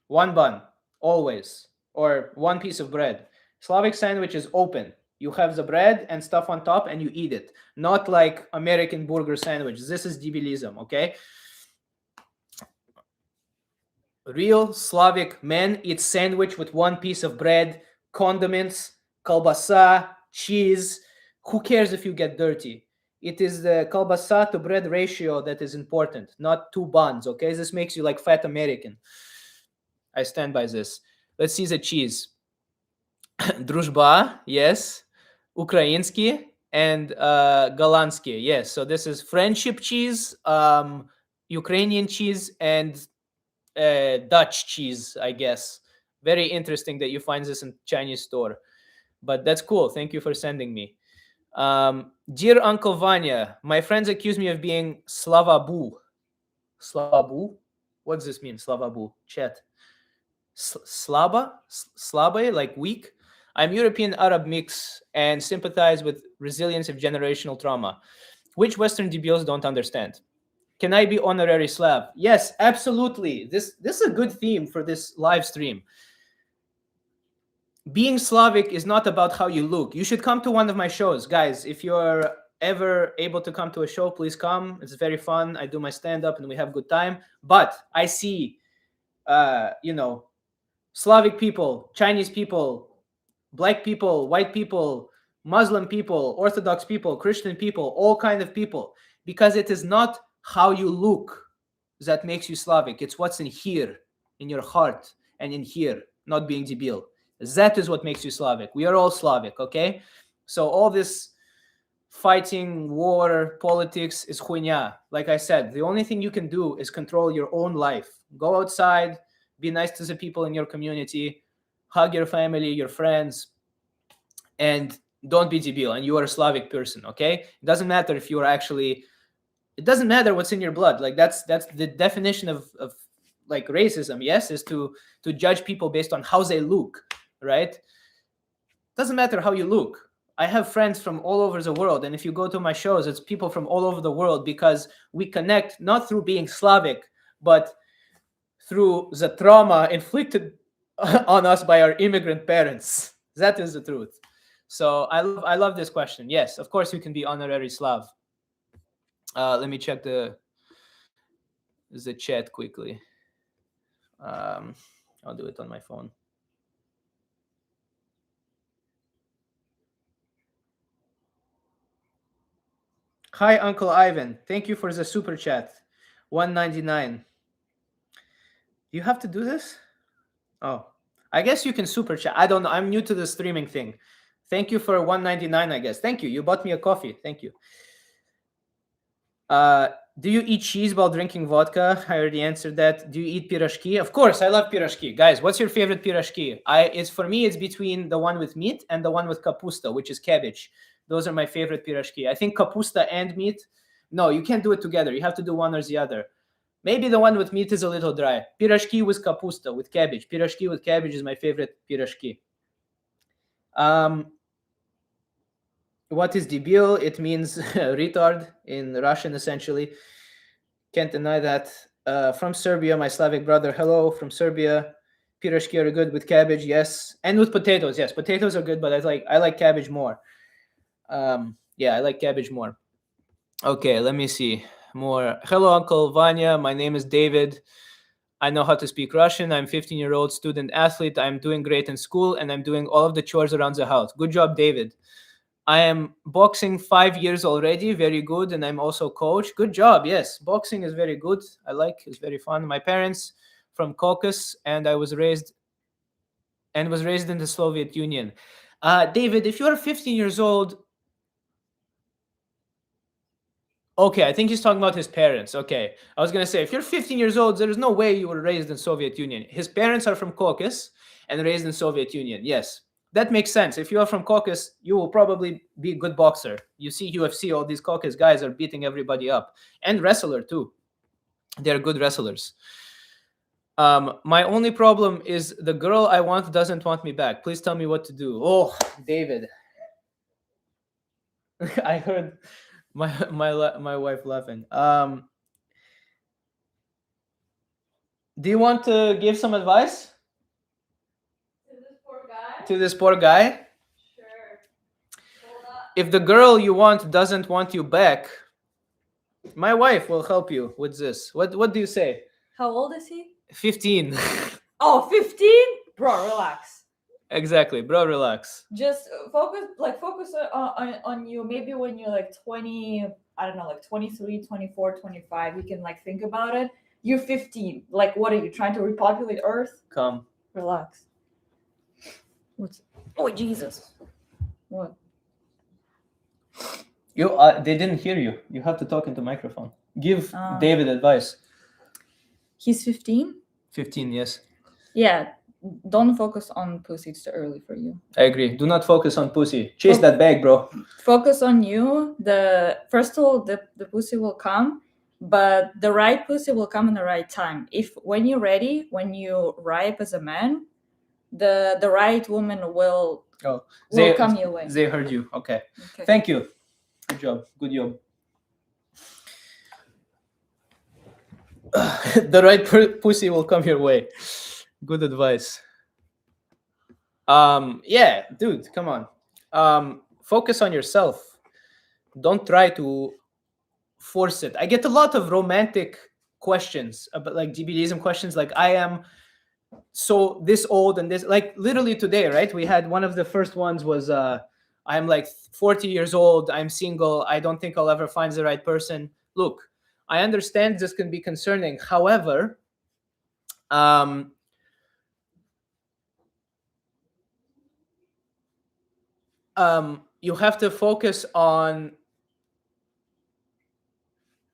1 bun, always. Or 1 piece of bread. Slavic sandwich is open. You have the bread and stuff on top and you eat it. Not like American burger sandwich. This is debilism, okay? Real Slavic men eat sandwich with 1 piece of bread, condiments, kalbasa, cheese. Who cares if you get dirty? It is the kalbasa to bread ratio that is important, not 2 buns, okay? This makes you like fat American. I stand by this. Let's see the cheese. Дружба, yes. Ukrainsky and Galansky, yes. So this is friendship cheese, Ukrainian cheese, and Dutch cheese, I guess. Very interesting that you find this in Chinese store, but that's cool. Thank you for sending me. Dear Uncle Vanya, my friends accuse me of being Slavabu. Slavabu? What does this mean, Slavabu? Chat. Slaba, like weak. I'm European Arab mix and sympathize with resilience of generational trauma, which Western debils don't understand. Can I be honorary Slav? Yes, absolutely. This is a good theme for this live stream. Being Slavic is not about how you look. You should come to one of my shows, guys. If you're ever able to come to a show, please come. It's very fun. I do my stand-up and we have a good time. But I see, Slavic people, Chinese people, black people, white people, Muslim people, Orthodox people, Christian people, all kind of people. Because it is not how you look that makes you Slavic. It's what's in here, in your heart, and in here, not being debil. That is what makes you Slavic. We are all Slavic, okay? So all this fighting, war, politics is huinya. Like I said, the only thing you can do is control your own life. Go outside, be nice to the people in your community, hug your family, your friends, and don't be debil. And you are a Slavic person, okay? It doesn't matter if you are actually. It doesn't matter what's in your blood. Like that's the definition of like racism. Yes, is to judge people based on how they look, right? Doesn't matter how you look. I have friends from all over the world, and if you go to my shows, it's people from all over the world because we connect not through being Slavic, but through the trauma inflicted on us by our immigrant parents. That is the truth. So I love this question. Yes, of course you can be honorary Slav. Let me check the chat quickly. I'll do it on my phone. Hi, Uncle Ivan. Thank you for the super chat. 199. You have to do this? Oh, I guess you can super chat. I don't know. I'm new to the streaming thing. Thank you for 199, I guess. Thank you. You bought me a coffee. Thank you. Do you eat cheese while drinking vodka? I already answered that. Do you eat pirashki? Of course, I love pirashki. Guys, what's your favorite pirashki? It's for me, it's between the one with meat and the one with kapusta, which is cabbage. Those are my favorite pirashki. I think kapusta and meat. No, you can't do it together. You have to do one or the other. Maybe the one with meat is a little dry. Pirashki with kapusta, with cabbage. Pirashki with cabbage is my favorite pirashki. What is debil? It means retard in Russian, essentially. Can't deny that. From Serbia, my Slavic brother. Hello, from Serbia. Pirashki are good with cabbage, yes, and with potatoes. Yes, potatoes are good, but I like cabbage more. Yeah, I like cabbage more. Okay, let me see more. Hello, Uncle Vanya. My name is David. I know how to speak Russian. I'm 15-year-old student athlete. I'm doing great in school, and I'm doing all of the chores around the house. Good job, David. I am boxing 5 years already. Very good. And I'm also coach. Good job. Yes. Boxing is very good. I like, it's very fun. My parents from Caucasus, and I was raised in the Soviet Union. David, if you are 15 years old, okay, I think he's talking about his parents. Okay. I was going to say, if you're 15 years old, there is no way you were raised in Soviet Union. His parents are from Caucasus and raised in Soviet Union. Yes. That makes sense. If you are from Caucasus, you will probably be a good boxer. You see UFC, all these Caucasus guys are beating everybody up. And wrestler too. They're good wrestlers. My only problem is the girl I want doesn't want me back. Please tell me what to do. Oh, David. I heard my wife laughing. Do you want to give some advice? To this poor guy? Sure. If the girl you want doesn't want you back, my wife will help you with this. What do you say? How old is he? 15. Oh, 15? Bro, relax. Exactly, bro, relax. Just focus on you. Maybe when you're like 20, I don't know, like 23, 24, 25, you can like think about it. You're 15. Like, what are you trying to repopulate Earth? Come. Relax. What's? Oh, Jesus. What? You they didn't hear you. You have to talk into microphone. Give David advice. He's 15? 15, yes. Yeah, don't focus on pussy. It's too early for you. I agree. Do not focus on pussy. Chase that bag, bro. Focus on you. First of all, the pussy will come, but the right pussy will come in the right time. When you're ready, when you ripe as a man, the right woman will come your way. They heard you. Okay. Thank you. Good job. Good job. The right pussy will come your way. Good advice. Yeah, dude, come on. Focus on yourself. Don't try to force it. I get a lot of romantic questions about like GBDism questions, like I am so this old and this, like literally today, right? We had one of the first ones was I'm like 40 years old, I'm single, I don't think I'll ever find the right person. Look, I understand this can be concerning. However, you have to focus on,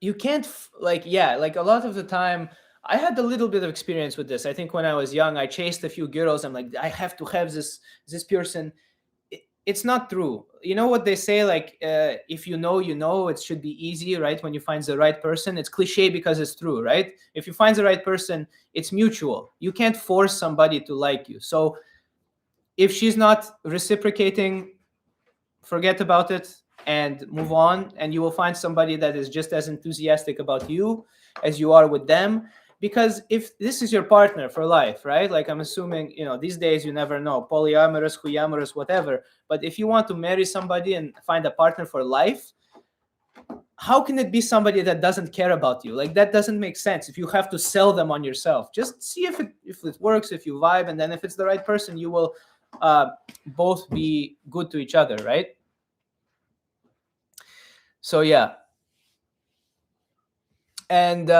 you can't like a lot of the time I had a little bit of experience with this. I think when I was young, I chased a few girls. I'm like, I have to have this person. It's not true. You know what they say, like, if you know, it should be easy, right? When you find the right person, it's cliche because it's true, right? If you find the right person, it's mutual. You can't force somebody to like you. So if she's not reciprocating, forget about it and move on, and you will find somebody that is just as enthusiastic about you as you are with them. Because if this is your partner for life, right? Like, I'm assuming, these days you never know, polyamorous, polyamorous, whatever. But if you want to marry somebody and find a partner for life, how can it be somebody that doesn't care about you? Like, that doesn't make sense. If you have to sell them on yourself, just see if it works, if you vibe, and then if it's the right person, you will both be good to each other, right? So yeah. And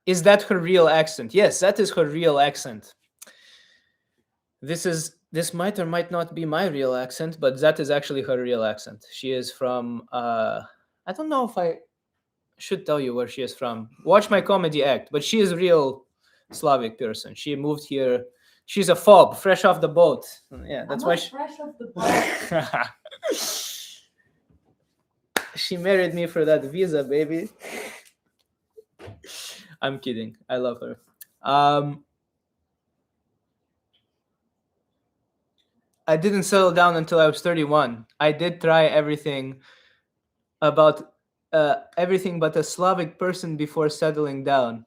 is that her real accent? Yes, that is her real accent. This might or might not be my real accent, but that is actually her real accent. She is from I don't know if I should tell you where she is from. Watch my comedy act, but she is a real Slavic person. She moved here. She's a fob, fresh off the boat. Yeah, that's why fresh off the boat. She married me for that visa, baby. I'm kidding. I love her. I didn't settle down until I was 31. I did try everything but a Slavic person before settling down.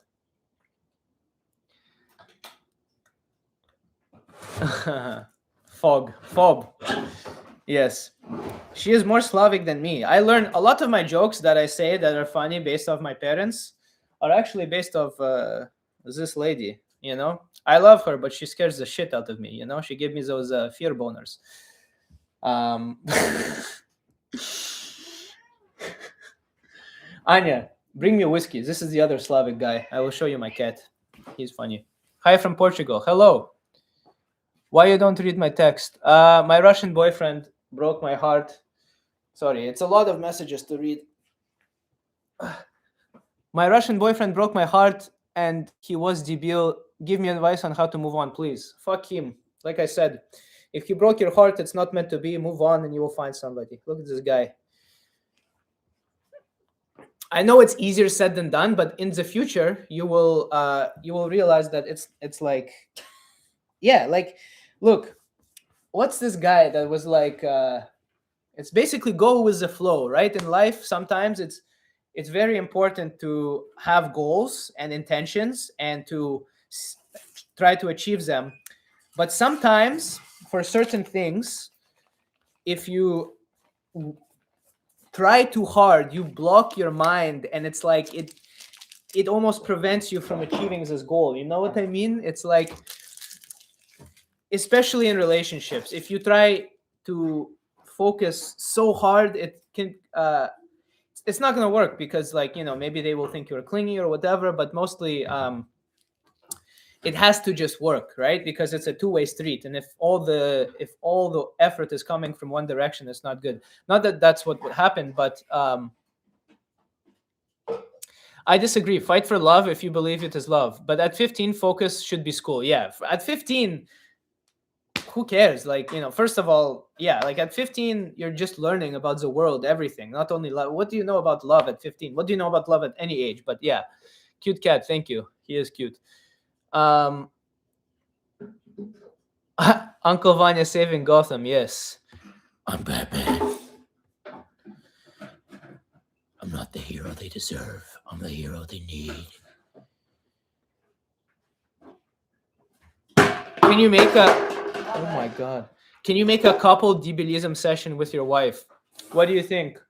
Fob. Yes. She is more Slavic than me. I learned a lot of my jokes that I say that are funny based off my parents are actually based off this lady, I love her, but she scares the shit out of me, She gave me those fear boners. Anya, bring me whiskey. This is the other Slavic guy. I will show you my cat. He's funny. Hi from Portugal. Hello. Why you don't read my text? My Russian boyfriend broke my heart. Sorry, it's a lot of messages to read. My Russian boyfriend broke my heart and he was debil. Give me advice on how to move on, please. Fuck him. Like I said, if he broke your heart, it's not meant to be. Move on and you will find somebody. Look at this guy. I know it's easier said than done, but in the future, you will realize that it's like, yeah, like, look, what's this guy that was like, it's basically go with the flow, right? In life, sometimes it's very important to have goals and intentions and to try to achieve them. But sometimes for certain things, if you try too hard, you block your mind, and it's like it almost prevents you from achieving this goal. You know what I mean? It's like, especially in relationships, if you try to focus so hard, it can it's not going to work, because like, maybe they will think you're clingy or whatever, but mostly it has to just work, right? Because it's a two-way street, and if all the effort is coming from one direction, it's not good. Not that that's what would happen, but I disagree. Fight for love if you believe it is love, but at 15, focus should be school. Yeah, at 15, who cares? Like, first of all, yeah, like at 15, you're just learning about the world, everything, not only love. What do you know about love at 15? What do you know about love at any age? But yeah, cute cat. Thank you. He is cute. Uncle Vanya saving Gotham. Yes. I'm Batman. I'm not the hero they deserve. I'm the hero they need. Can you make oh my God. Can you make a couple debilism session with your wife? What do you think?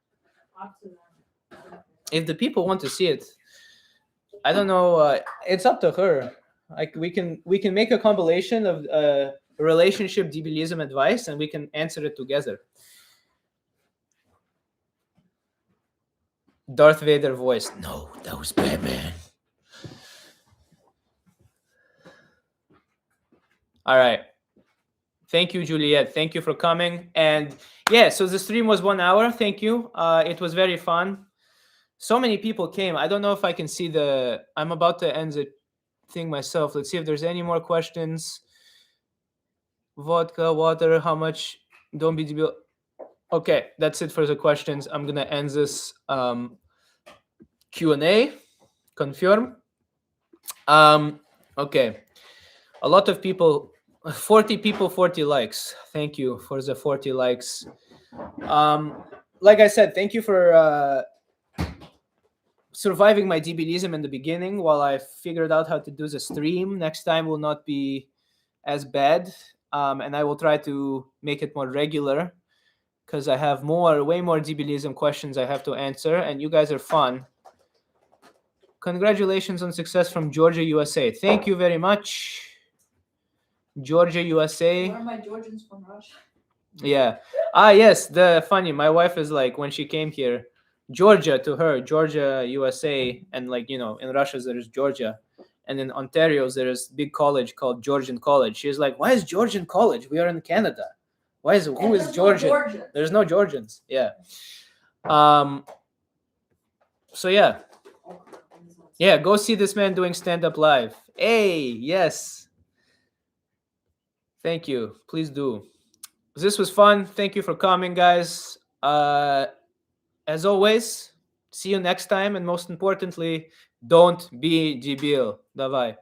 If the people want to see it, I don't know. It's up to her. Like, we can make a compilation of relationship debilism advice, and we can answer it together. Darth Vader voice. No, that was Batman. All right. Thank you, Juliet. Thank you for coming. And yeah, so the stream was 1 hour. Thank you. It was very fun. So many people came. I don't know if I can see I'm about to end the thing myself. Let's see if there's any more questions. Vodka, water, how much? Don't be debil. Okay, that's it for the questions. I'm gonna end this Q&A. Confirm. Okay. A lot of people, 40 people, 40 likes. Thank you for the 40 likes. Like I said, thank you for surviving my debilism in the beginning while I figured out how to do the stream. Next time will not be as bad, and I will try to make it more regular because I have way more debilism questions I have to answer, and you guys are fun. Congratulations on success from Georgia, USA. Thank you very much. Georgia, USA. Where are my Georgians from Russia? Yeah. Yes. Funny. My wife is like, when she came here, Georgia to her, Georgia, USA, and like, you know, in Russia there's Georgia, and in Ontario there's big college called Georgian College. She's like, why is Georgian College? We are in Canada. Who is Georgian? No There's no Georgians. Yeah. So yeah. Yeah, go see this man doing stand-up live. Hey, yes. Thank you. Please do. This was fun. Thank you for coming, guys. As always, see you next time. And most importantly, don't be debil. Давай.